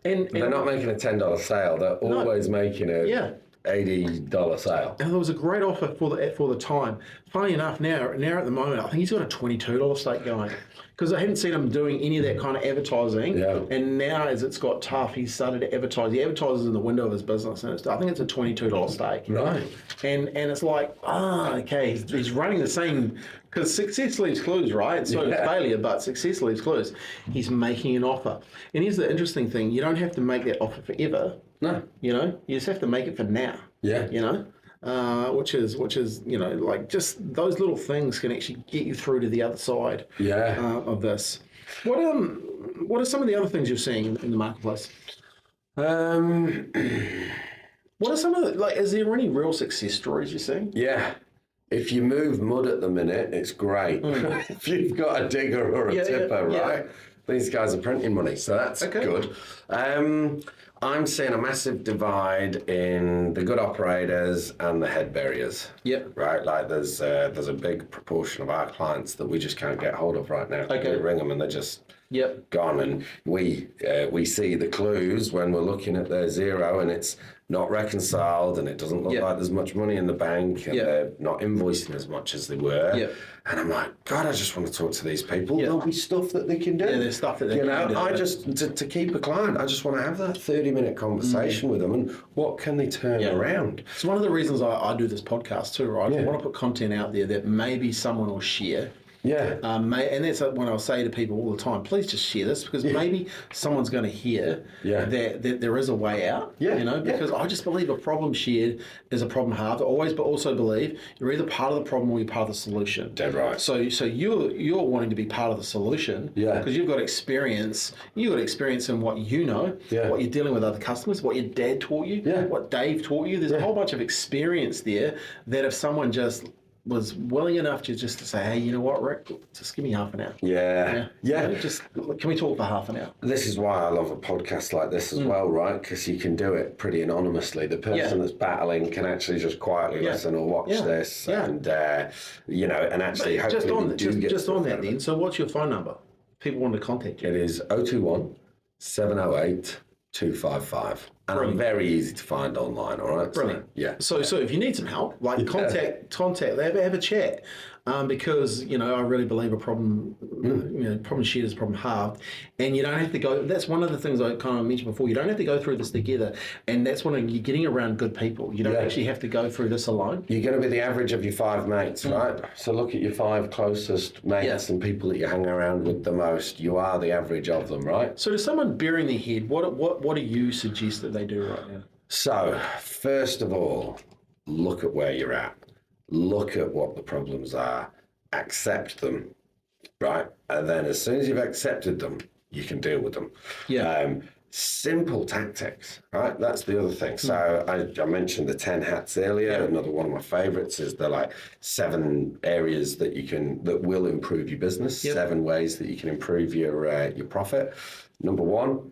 And they're not making a $10 sale, they're always making a $80 sale. And there was a great offer for the time. Funny enough, now at the moment, I think he's got a $22 steak going. Because I hadn't seen him doing any of that kind of advertising. Yeah. And now as it's got tough, he's started to advertise. He advertises in the window of his business. And I think it's a $22 steak. Right. And it's like, okay, he's running the same, because success leaves clues, right? So it's failure, but success leaves clues. He's making an offer. And here's the interesting thing. You don't have to make that offer forever. No. You just have to make it for now. Yeah. Which is like just those little things can actually get you through to the other side of this. What are some of the other things you're seeing in the marketplace? What are some of is there any real success stories you're seeing? Yeah. If you move mud at the minute, it's great. If you've got a digger or a tipper, right? These guys are printing money, so that's good. I'm seeing a massive divide in the good operators and the head buriers. Yep. Right, like there's a big proportion of our clients that we just can't get hold of right now. Okay. We ring them and they're just gone, and we see the clues when we're looking at their zero and it's not reconciled and it doesn't look like there's much money in the bank and they're not invoicing as much as they were. And I'm like, God, I just want to talk to these people. There'll be stuff that they can do. Yeah, there's stuff that they can do. I just, to keep a client, I just want to have that 30-minute conversation with them and what can they turn around? It's one of the reasons I do this podcast too, right? I want to put content out there that maybe someone will share. Yeah. And that's when I'll say to people all the time, please just share this, because maybe someone's going to hear that there is a way out. Because I just believe a problem shared is a problem halved. I always but also believe you're either part of the problem or you're part of the solution. Dead right. So you're wanting to be part of the solution because you've got experience. You've got experience in what you know, what you're dealing with other customers, what your dad taught you, what Dave taught you. There's a whole bunch of experience there that if someone just was willing enough to just to say, hey, you know what, Rick, just give me half an hour. Yeah. Just can we talk for half an hour? This is why I love a podcast like this as well, right? Because you can do it pretty anonymously. The person that's battling can actually just quietly listen or watch this, and and actually hopefully just on that then. So what's your phone number? People want to contact you. It is 021 708 255. And I'm very easy to find online, all right? Brilliant. So, So if you need some help, like contact, have a chat. Because, I really believe a problem, problem shared is a problem halved. And you don't have to go, that's one of the things I kind of mentioned before, you don't have to go through this together. And that's when you're getting around good people. You don't actually have to go through this alone. You're going to be the average of your 5 mates, right? So look at your 5 closest mates and people that you hang around with the most. You are the average of them, right? So to someone burying their head, what do you suggest that they do right now? So, first of all, look at where you're at. Look at what the problems are, accept them, right? And then as soon as you've accepted them, you can deal with them. Simple tactics, right? That's the other thing. So I mentioned the 10 hats earlier. Another one of my favorites is the 7 areas that will improve your business, 7 ways that you can improve your profit. Number 1,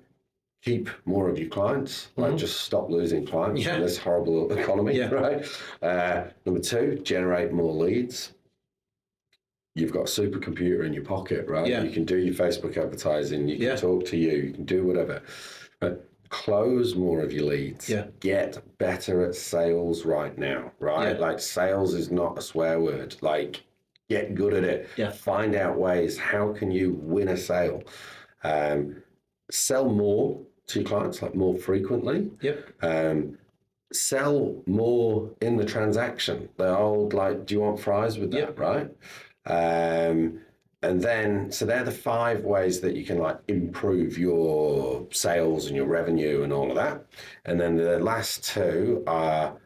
keep more of your clients, just stop losing clients in this horrible economy, right? Number 2, generate more leads. You've got a supercomputer in your pocket, right? You can do your Facebook advertising, you can talk to you can do whatever. But close more of your leads. Get better at sales right now, right? Like sales is not a swear word. Like get good at it. Find out ways, how can you win a sale? Sell more to your clients, like more frequently. Sell more in the transaction. The old do you want fries with that, right? And then, so they're the 5 ways that you can improve your sales and your revenue and all of that. And then the last 2 are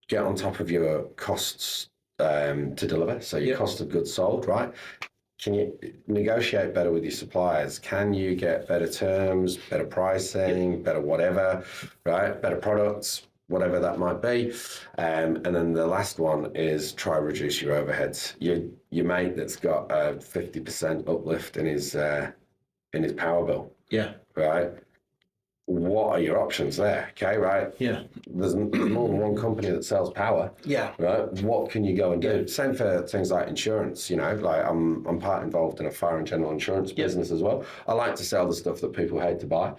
get on top of your costs to deliver. So your cost of goods sold, right? Can you negotiate better with your suppliers? Can you get better terms, better pricing, better whatever, right? Better products, whatever that might be. And then the last one is try to reduce your overheads. Your mate that's got a 50% uplift in his power bill. Right? What are your options there? Okay, right? There's more than one company that sells power. Right? What can you go and do? Same for things like insurance, I'm part involved in a fire and general insurance business as well. I like to sell the stuff that people hate to buy.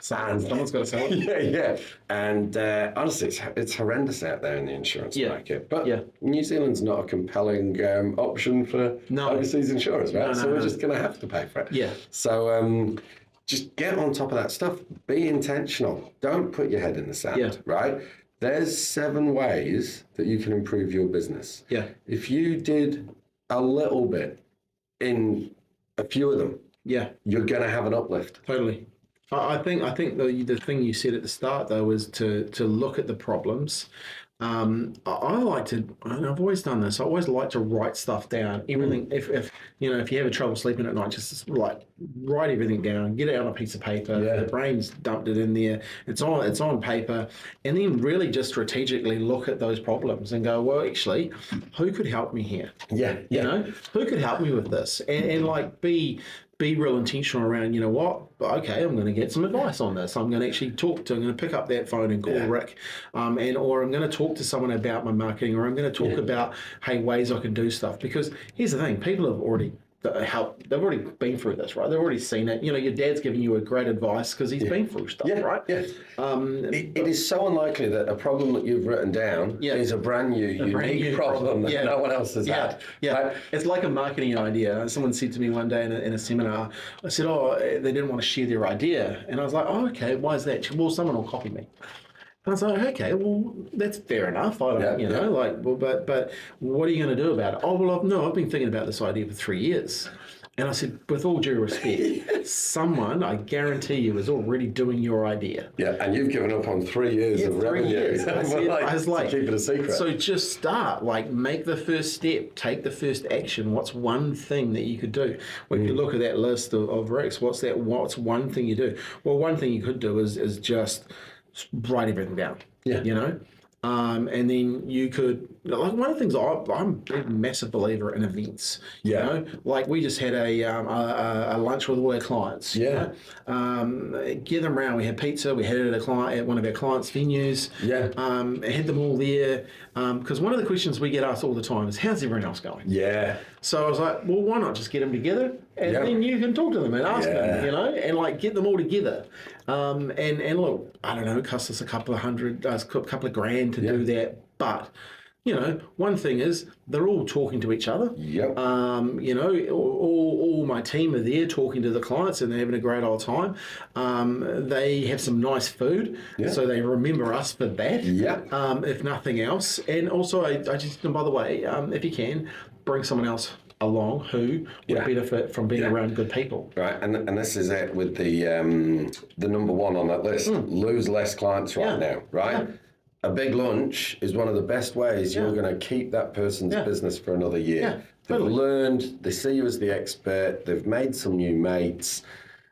Someone's got to sell it. And honestly, it's horrendous out there in the insurance market. But New Zealand's not a compelling option for overseas insurance, right? So we're just going to have to pay for it. So just get on top of that stuff. Be intentional. Don't put your head in the sand, right? There's 7 ways that you can improve your business. If you did a little bit in a few of them, you're going to have an uplift. Totally. I think the thing you said at the start though is to look at the problems. I like to, and I've always done this. I always like to write stuff down. Everything. If you have trouble sleeping at night, just write everything down. Get it on a piece of paper. The brain's dumped it in there. It's on paper, and then really just strategically look at those problems and go, well, actually, who could help me here? Who could help me with this? And be be real intentional around, you know what, okay, I'm going to get some advice on this. I'm going to actually I'm going to pick up that phone and call Rick, or I'm going to talk to someone about my marketing, or I'm going to talk about, hey, ways I can do stuff. Because here's the thing, people have already they've already been through this, right? They've already seen it. You know, your dad's giving you a great advice because he's been through stuff, right? Yeah. It is so unlikely that a problem that you've written down is a brand new, unique problem that no one else has had. Yeah, right? It's like a marketing idea. Someone said to me one day in a seminar, I said, they didn't want to share their idea. And I was like, okay, why is that? Well, someone will copy me. And I was like, okay, well, that's fair enough. I don't, but what are you going to do about it? Oh, well, I've been thinking about this idea for 3 years. And I said, with all due respect, someone, I guarantee you, is already doing your idea. Yeah, and you've given up on 3 years of revenue. 3 years. I was like, keep it a secret. So just start, make the first step, take the first action. What's one thing that you could do? When you look at that list of Rick's, what's one thing you do? Well, one thing you could do is just write everything down. Yeah. You know? And then you could, one of the things I'm a massive believer in events. You know, we just had a lunch with all our clients. Yeah. Get them around. We had pizza. We had it at one of our clients' venues. Yeah. Had them all there. Because one of the questions we get asked all the time is, how's everyone else going? Yeah. So I was like, well, why not just get them together and then you can talk to them and ask them, you know, and get them all together. And look, I don't know, it costs us a couple of grand to do that, but you know, one thing is they're all talking to each other. Yep. You know, all my team are there talking to the clients and they're having a great old time. They have some nice food, so they remember us for that. Yeah. If nothing else, and also I just, by the way, if you can, bring someone else along who would benefit from being around good people. Right, and this is it with the number one on that list. Lose less clients right now, right? Yeah. A big lunch is one of the best ways you're going to keep that person's business for another year. Yeah, they've learned, they see you as the expert, they've made some new mates.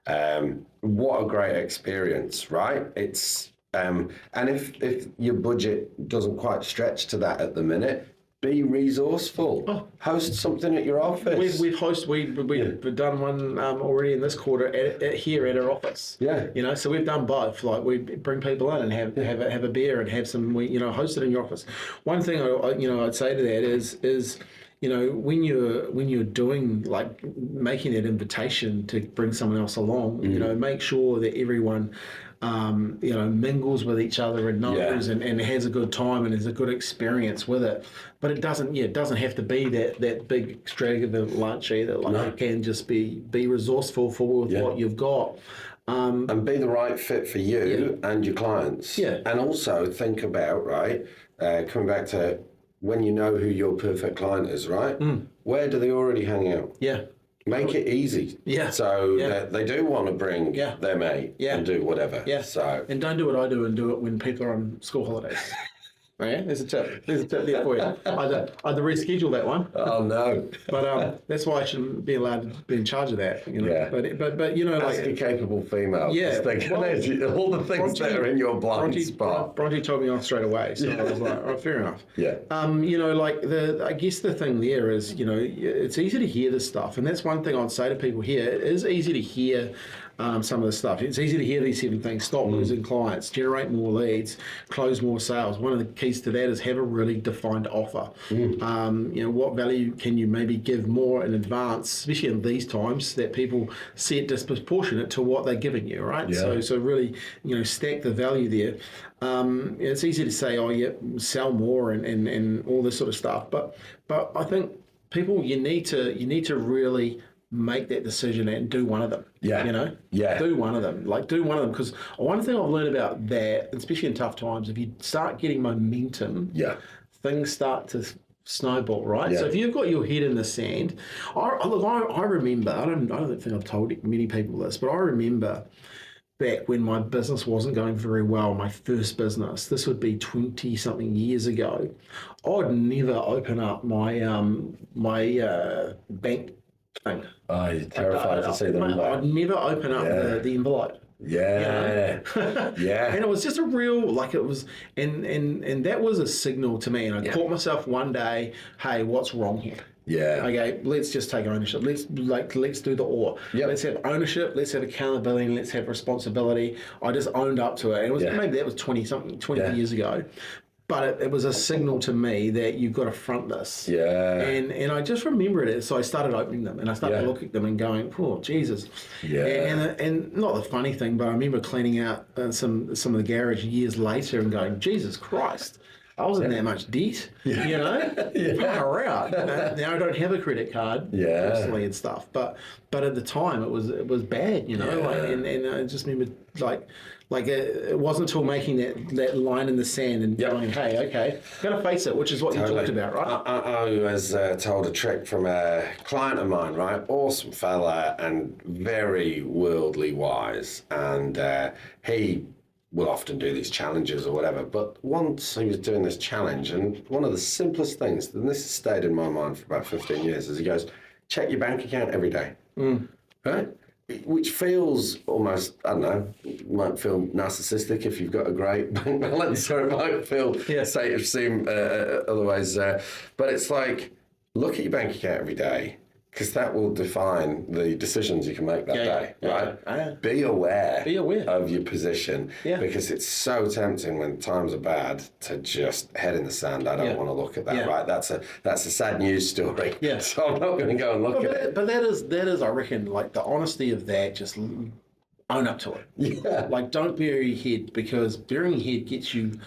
What a great experience, right? It's and if your budget doesn't quite stretch to that at the minute, be resourceful. Host something at your office. We've done one already in this quarter here at our office. Yeah. You know, so we've done both. We bring people in and have a beer and have some. Host it in your office. One thing I'd say to that is you know, when you're doing making that invitation to bring someone else along, you know, make sure that everyone mingles with each other and knows and has a good time and has a good experience with it. But it doesn't have to be that big extravagant lunch either. It can just be resourceful for what you've got. And be the right fit for you and your clients. Yeah. And also think about, coming back to when you know who your perfect client is, right? Where do they already hang out? Yeah. Make it easy. Yeah. So that they do want to bring their mate and do whatever. Yeah. So and don't do what I do and do it when people are on school holidays. Yeah, there's a tip there for you. I had to reschedule that one. Oh no! But that's why I shouldn't be allowed to be in charge of that. You know? Yeah. But you know, as a capable female. Yeah. All the things that are in your blind spot. Bronte told me off straight away, so I was like, oh, fair enough. Yeah. I guess the thing there is, it's easy to hear this stuff, and that's one thing I'd say to people here. It is easy to hear. Some of the stuff. It's easy to hear these 7 things. Stop losing clients, generate more leads, close more sales. One of the keys to that is have a really defined offer. What value can you maybe give more in advance, especially in these times that people see it disproportionate to what they're giving you, right? Yeah. So really, stack the value there. It's easy to say, sell more and all this sort of stuff. But I think people, you need to really make that decision and do one of them. Yeah. Do one of them. Do one of them. Because one thing I've learned about that, especially in tough times, if you start getting momentum, things start to snowball, right? Yeah. So if you've got your head in the sand, I remember, I don't think I've told many people this, but I remember back when my business wasn't going very well, my first business, this would be 20-something years ago, I'd never open up my bank thing. Oh, you're terrified to see the number. I'd never open up the envelope. Yeah. Yeah. And it was just a real, it was, and that was a signal to me. And I caught myself one day, hey, what's wrong here? Yeah. Okay, let's just take ownership. Let's do the or. Yep. Let's have ownership. Let's have accountability. And let's have responsibility. I just owned up to it. And it was maybe that was 20 years ago. But it was a signal to me that you've got to front this. Yeah. And I just remembered it. So I started opening them and I started looking at them and going, oh, Jesus. Yeah. And not the funny thing, but I remember cleaning out some of the garage years later and going, Jesus Christ, I wasn't that much debt, you know? Far out. Now I don't have a credit card personally and stuff. But at the time it was bad, you know? And I just remember it wasn't until making that line in the sand and going, hey, okay, got to face it, which is what you talked about, right? I was told a trick from a client of mine, right? Awesome fella and very worldly wise. And he will often do these challenges or whatever. But once he was doing this challenge, and one of the simplest things, and this has stayed in my mind for about 15 years, is he goes, check your bank account every day, right? Which feels almost, I don't know, might feel narcissistic if you've got a great bank balance, or it might feel, seem otherwise. But it's like, look at your bank account every day, because that will define the decisions you can make that day, right? Be aware of your position, because it's so tempting when times are bad to just head in the sand. I don't want to look at that, right? That's a sad news story. Yeah. So I'm not going to go and look at it. But that is, I reckon, like the honesty of that, just own up to it. Yeah. Like, don't bury your head, because burying your head gets you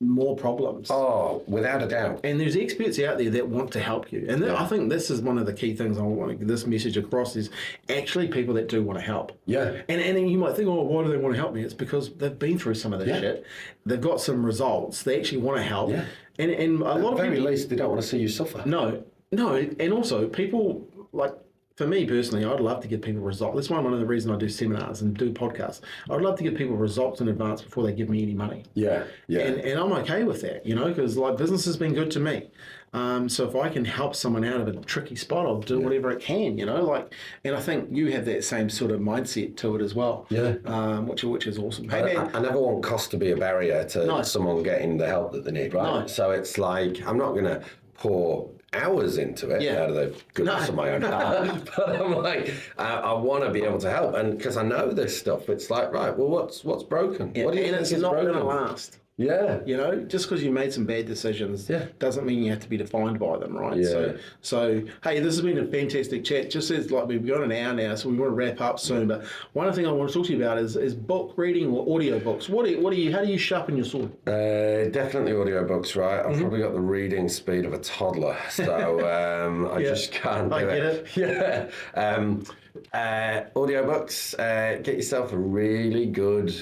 more problems. Oh, without a doubt. And there's experts out there that want to help you. And I think this is one of the key things I want to get this message across, is actually people that do want to help. Yeah. And you might think, oh, why do they want to help me? It's because they've been through some of this shit. They've got some results. They actually want to help. Yeah. And a lot of people... At the very least, they don't want to see you suffer. No. And also, people, like, for me personally, I'd love to give people results. That's one of the reasons I do seminars and do podcasts. I'd love to give people results in advance before they give me any money. Yeah, yeah. And I'm okay with that, you know, because like business has been good to me. So if I can help someone out of a tricky spot, I'll do whatever it can, you know, like, and I think you have that same sort of mindset to it as well. Yeah. Which is awesome. Hey, man. I never want cost to be a barrier to someone getting the help that they need, right? No. So it's like, I'm not going to pour hours into it out of the goodness of my own heart. But I'm like, I want to be able to help, and because I know this stuff, it's like, right, well, what's broken? Yeah. What do you think it's is not broken? going to last. Yeah. You know, just because you made some bad decisions doesn't mean you have to be defined by them, right? Yeah. So hey, this has been a fantastic chat. Just as like we've got an hour now, so we want to wrap up soon. But one thing I want to talk to you about is book reading or audio books. How do you sharpen your sword? Definitely audio books, right? I've probably got the reading speed of a toddler, so I just can't do it. Yeah. Audiobooks, get yourself a really good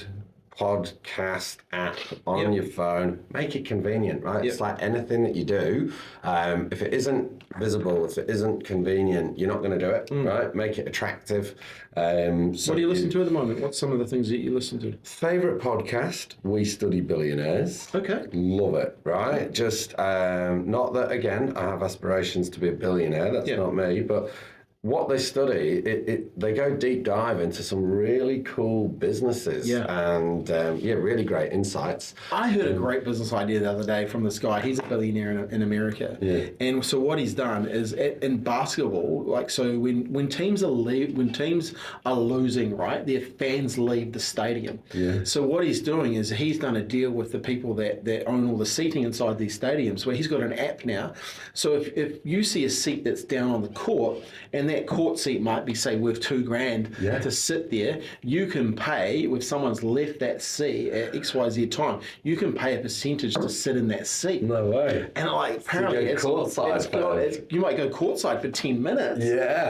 podcast app on your phone. Make it convenient, right? It's like anything that you do. If it isn't visible, if it isn't convenient, you're not going to do it, right? Make it attractive. So what do you listen to at the moment? What's some of the things that you listen to? Favorite podcast? We Study Billionaires. Okay. Love it, right? Just not that, again, I have aspirations to be a billionaire. That's not me, but what they study, they go deep dive into some really cool businesses and really great insights. I heard a great business idea the other day from this guy. He's a billionaire in America, and so what he's done is in basketball, like so when teams are losing, right, their fans leave the stadium. Yeah. So what he's doing is he's done a deal with the people that own all the seating inside these stadiums, where he's got an app now. So if you see a seat that's down on the court, and that court seat might be, say, worth $2,000 to sit there, you can pay, if someone's left that seat at XYZ time, you can pay a percentage to sit in that seat. No way. And like, apparently you might go courtside for 10 minutes,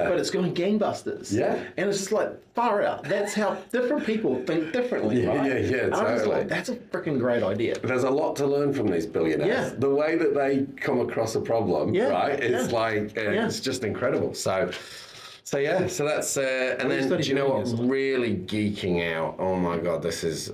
but it's going gangbusters. Yeah. And it's just like, far out. That's how different people think differently, right? Yeah, totally. Like, that's a freaking great idea. There's a lot to learn from these billionaires. Yeah. The way that they come across a problem, right? It's like, it's just incredible. So that's, and then, do you know what, really geeking out, oh my God, this is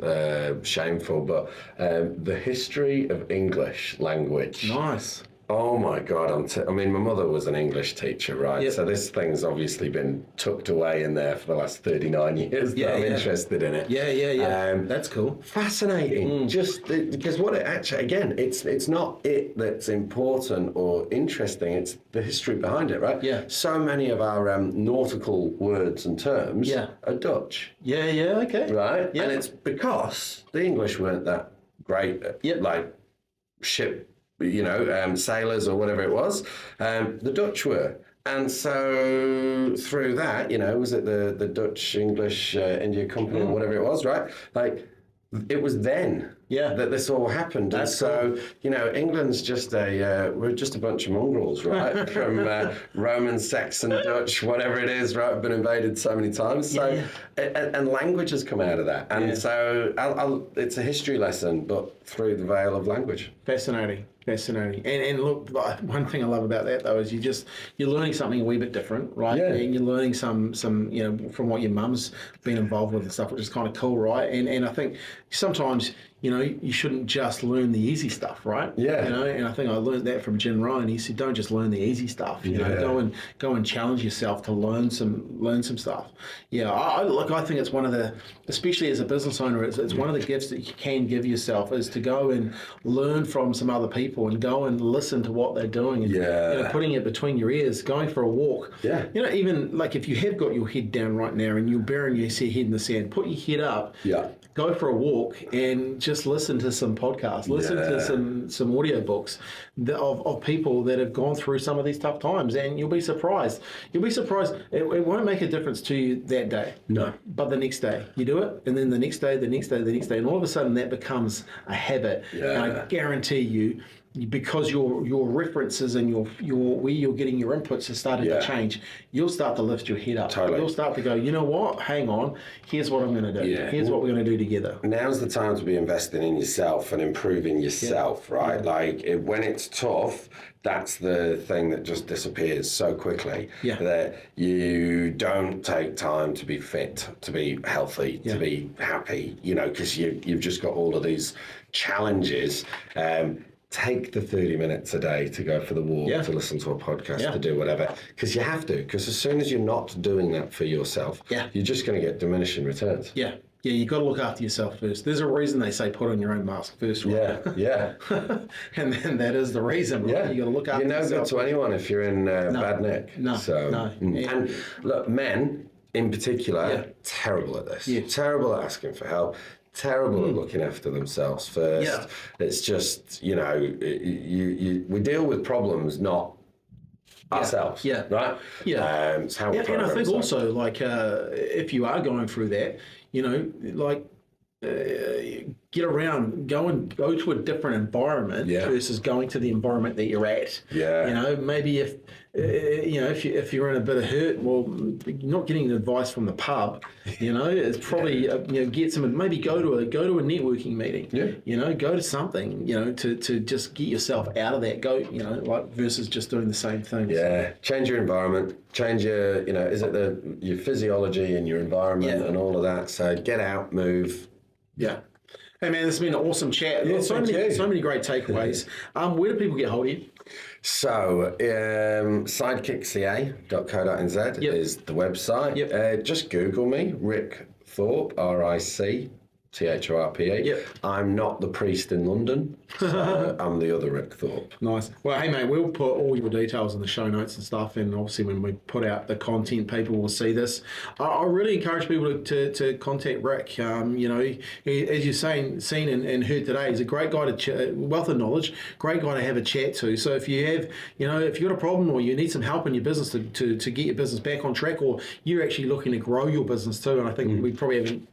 shameful, but the history of English language. Nice. Oh my God! I mean, my mother was an English teacher, right? Yep. So this thing's obviously been tucked away in there for the last 39 years. Yeah, I'm interested in it. Yeah. That's cool. Fascinating. Just because what it actually, again, it's not it that's important or interesting. It's the history behind it, right? Yeah. So many of our nautical words and terms are Dutch. Yeah. Okay. Right. Yeah. And it's because the English weren't that great at like ship, sailors or whatever it was. The Dutch were. And so through that, was it the Dutch English India Company or whatever it was, right? Like it was then that this all happened. That's and so, England's just we're just a bunch of mongrels, right? From Roman, Saxon, Dutch, whatever it is, right? Been invaded so many times. So, and language has come out of that. And so it's a history lesson, but through the veil of language. Fascinating. And look, one thing I love about that though is you're learning something a wee bit different, right? Yeah. And you're learning some from what your mum's been involved with and stuff, which is kind of cool, right? And I think sometimes you shouldn't just learn the easy stuff, right? Yeah. And I think I learned that from Jim Ryan. He said, don't just learn the easy stuff. Go and challenge yourself to learn some stuff. Yeah. I think it's one of the, especially as a business owner, it's one of the gifts that you can give yourself is to go and learn from some other people and go and listen to what they're doing and putting it between your ears, going for a walk. Yeah. Even like if you have got your head down right now and you're burying your head in the sand, put your head up. Yeah. Go for a walk and just listen to some podcasts, listen to some audio books of people that have gone through some of these tough times, and you'll be surprised. It won't make a difference to you that day. No. But the next day, you do it, and then the next day, and all of a sudden that becomes a habit. Yeah. And I guarantee you, because your references and your where you're getting your inputs have started to change, you'll start to lift your head up. Totally. You'll start to go, you know what? Hang on. Here's what I'm going to do. Yeah. Here's what we're going to do together. Now's the time to be investing in yourself and improving yourself, right? Yeah. Like when it's tough, that's the thing that just disappears so quickly that you don't take time to be fit, to be healthy, to be happy, because you've just got all of these challenges. Take the 30 minutes a day to go for the walk, to listen to a podcast, to do whatever, because you have to. Because as soon as you're not doing that for yourself, you're just going to get diminishing returns. Yeah, you got to look after yourself first. There's a reason they say put on your own mask first, right? Yeah. And then that is the reason, right? You got to look after yourself. You're no good to anyone if you're in bad nick. No. And look, men in particular, terrible at this. Terrible at asking for help. Terrible at looking after themselves first. Yeah. It's just, we deal with problems, not ourselves. Yeah. Right? Yeah. It's how we and I think also, like, if you are going through that, get around, go to a different environment versus going to the environment that you're at. Yeah. Maybe if you're in a bit of hurt, well, not getting advice from the pub, it's probably get some, maybe go to a networking meeting. Yeah. Go to something, to just get yourself out of that. Go, versus just doing the same things. Yeah. Change your environment. Change your, is it your physiology and your environment and all of that. So get out, move. Yeah. Hey man, this has been an awesome chat. Yeah, so many great takeaways. Where do people get hold of you? So, sidekickca.co.nz is the website. Yep. Just Google me, Ric Thorpe, RICTHORPE. Yep. I'm not the priest in London, so I'm the other Ric Thorpe. Nice. Well, hey, mate, we'll put all your details in the show notes and stuff, and obviously when we put out the content, people will see this. I really encourage people to contact Ric. As you've seen and heard today, he's a great guy wealth of knowledge, great guy to have a chat to. So if you have, if you've got a problem or you need some help in your business to get your business back on track, or you're actually looking to grow your business too, and I think we probably haven't.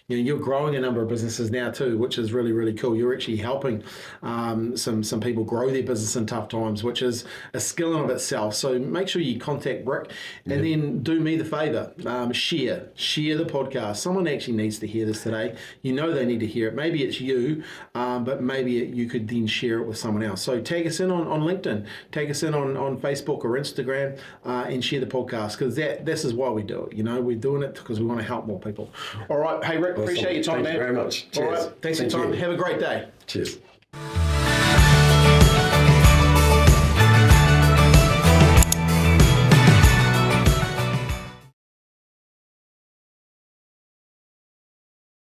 You're growing a number of businesses now too, which is really, really cool. You're actually helping some people grow their business in tough times, which is a skill in of itself. So make sure you contact Ric, and then do me the favor, share the podcast. Someone actually needs to hear this today. They need to hear it. Maybe it's you, but maybe you could then share it with someone else. So tag us in on LinkedIn, tag us in on Facebook or Instagram, and share the podcast, because this is why we do it. We're doing it because we want to help more people. All right. Hey, Ric, appreciate your time, man. Thank you very much. Cheers. All right. Thanks for your time. Have a great day. Cheers.